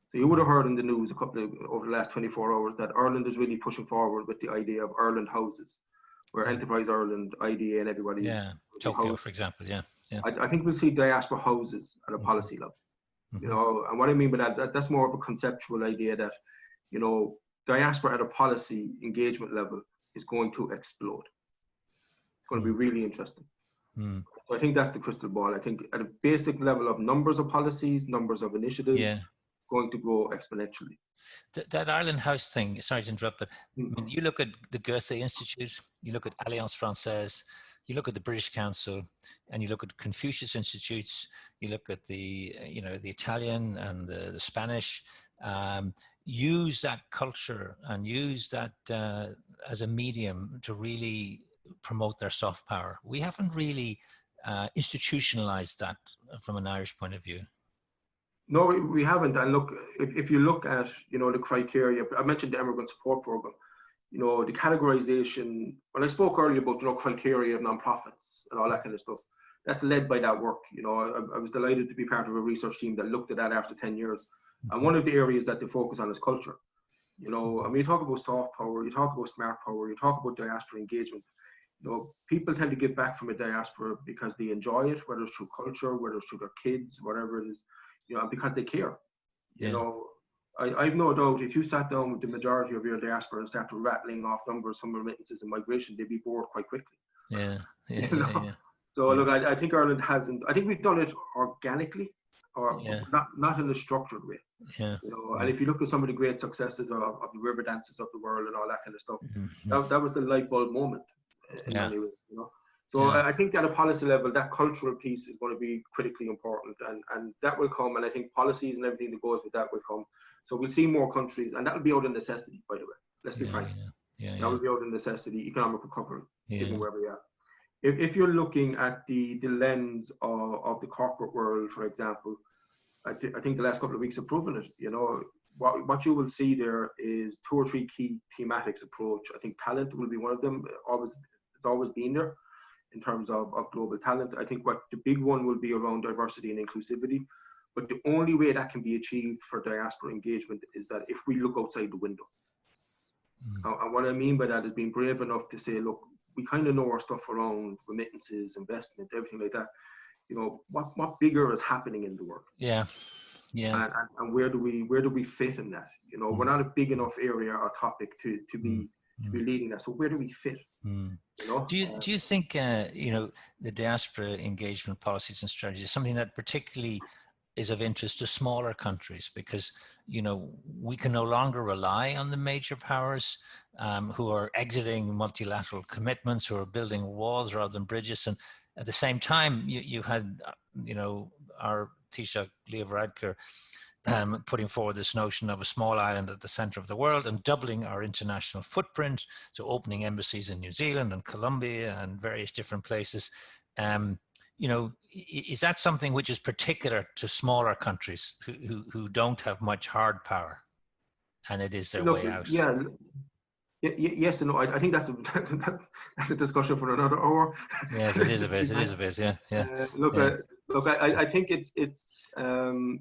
So you would have heard in the news over the last 24 hours that Ireland is really pushing forward with the idea of Ireland houses, where Enterprise Ireland, IDA, and everybody. Yeah, Tokyo, for example. Yeah, yeah. I think we'll see diaspora houses at a policy level. You know, and what I mean by that's more of a conceptual idea that, you know, diaspora at a policy engagement level is going to explode. It's going to be really interesting. So I think that's the crystal ball. I think at a basic level of numbers of policies, numbers of initiatives, going to grow exponentially. That Ireland House thing, sorry to interrupt, but I mean, you look at the Goethe Institute, you look at Alliance Française, you look at the British Council, and you look at Confucius Institutes, you look at the, you know, the Italian and the Spanish, use that culture and use that as a medium to really promote their soft power. We haven't really institutionalized that from an Irish point of view. No, we haven't. And look, if you look at, you know, the criteria, I mentioned the immigrant support program, you know, the categorization, when I spoke earlier about, you know, criteria of nonprofits and all that kind of stuff, that's led by that work. You know, I was delighted to be part of a research team that looked at that after 10 years. And one of the areas that they focus on is culture. You know, I mean, you talk about soft power, you talk about smart power, you talk about diaspora engagement. You know, people tend to give back from a diaspora because they enjoy it, whether it's through culture, whether it's through their kids, whatever it is. You know, because they care. You know, I've no doubt if you sat down with the majority of your diaspora and started rattling off numbers from remittances and migration, they'd be bored quite quickly. So look, I think Ireland hasn't. I think we've done it organically, or not in a structured way. You know, and if you look at some of the great successes of the river dances of the world and all that kind of stuff, that was the light bulb moment. In many ways, you know. So I think at a policy level, that cultural piece is going to be critically important, and that will come. And I think policies and everything that goes with that will come. So we'll see more countries, and that will be out of necessity, by the way. Let's be frank. That will be out of necessity, economic recovery, given where we are. If you're looking at the lens of the corporate world, for example, I think the last couple of weeks have proven it. You know, what you will see there is 2 or 3 key thematics approach. I think talent will be one of them. It's always been there. In terms of global talent, I think what the big one will be around diversity and inclusivity. But the only way that can be achieved for diaspora engagement is that if we look outside the window. And what I mean by that is being brave enough to say, look, we kind of know our stuff around remittances, investment, everything like that. You know, what bigger is happening in the world? And where do we fit in that? You know, we're not a big enough area or topic to be leading that. So where do we fit? You know? Do you think you know, the diaspora engagement policies and strategies is something that particularly is of interest to smaller countries, because, you know, we can no longer rely on the major powers who are exiting multilateral commitments, who are building walls rather than bridges, and at the same time you had, you know, our Taoiseach Leo Varadkar putting forward this notion of a small island at the center of the world and doubling our international footprint. So opening embassies in New Zealand and Colombia and various different places. You know, is that something which is particular to smaller countries who don't have much hard power, and it is their way out? Yes and no. I think that's a discussion for another hour. Yes, it is a bit. It is a bit. Look, I think it's it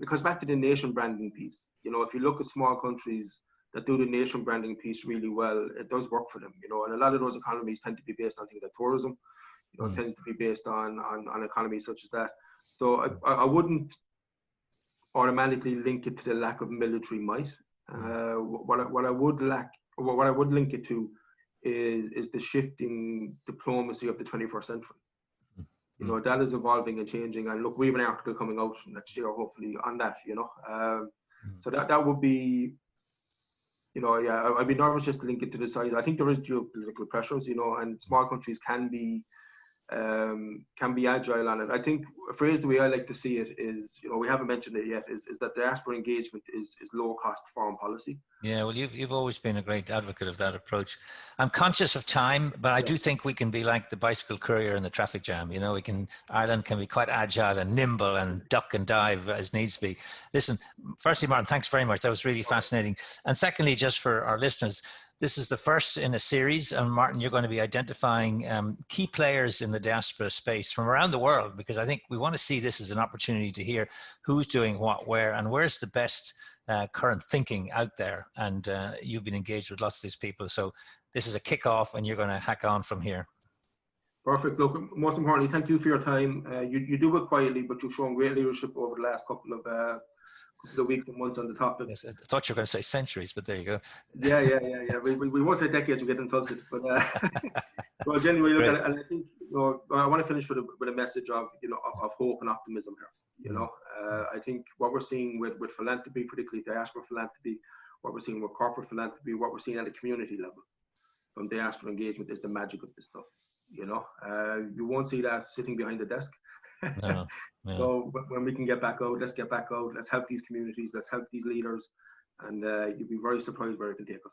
goes back to the nation branding piece. You know, if you look at small countries that do the nation branding piece really well, it does work for them. You know, and a lot of those economies tend to be based on things like tourism. You know, tend to be based on economies such as that. So I wouldn't automatically link it to the lack of military might. What I would link it to is the shifting diplomacy of the 21st century. You know, that is evolving and changing. And look, we have an article coming out next year, hopefully, on that, you know. So that would be, you know, I'd be nervous just to link it to the size. I think there is geopolitical pressures, you know, and small countries can be can be agile on it. I think a phrase the way I like to see it is, you know, we haven't mentioned it yet, is that diaspora engagement is low cost foreign policy. Yeah, well, you've always been a great advocate of that approach. I'm conscious of time, but I do think we can be like the bicycle courier in the traffic jam. You know, Ireland can be quite agile and nimble and duck and dive as needs be. Listen, firstly, Martin, thanks very much. That was really fascinating. And secondly, just for our listeners, this is the first in a series, and Martin, you're going to be identifying key players in the diaspora space from around the world, because I think we want to see this as an opportunity to hear who's doing what, where, and where's the best current thinking out there. And you've been engaged with lots of these people, so this is a kickoff, and you're going to hack on from here. Perfect. Look, most importantly, thank you for your time. You do it quietly, but you've shown great leadership over the last couple of weeks and months on the topic. Yes, I thought you were going to say centuries, but there you go. Yeah. We won't say decades, we get insulted. But well, genuinely, look, and I think, you know, I want to finish with a message of, you know, of hope and optimism here. You know, I think what we're seeing with philanthropy, particularly diaspora philanthropy, what we're seeing with corporate philanthropy, what we're seeing at the community level from diaspora engagement is the magic of this stuff. You know, you won't see that sitting behind a desk. No. So when we can get back out, let's get back out. Let's help these communities. Let's help these leaders, and you'll be very surprised where it can take us.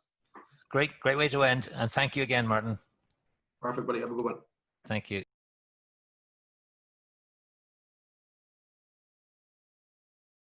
Great way to end, and thank you again, Martin. Perfect, buddy. Have a good one. Thank you.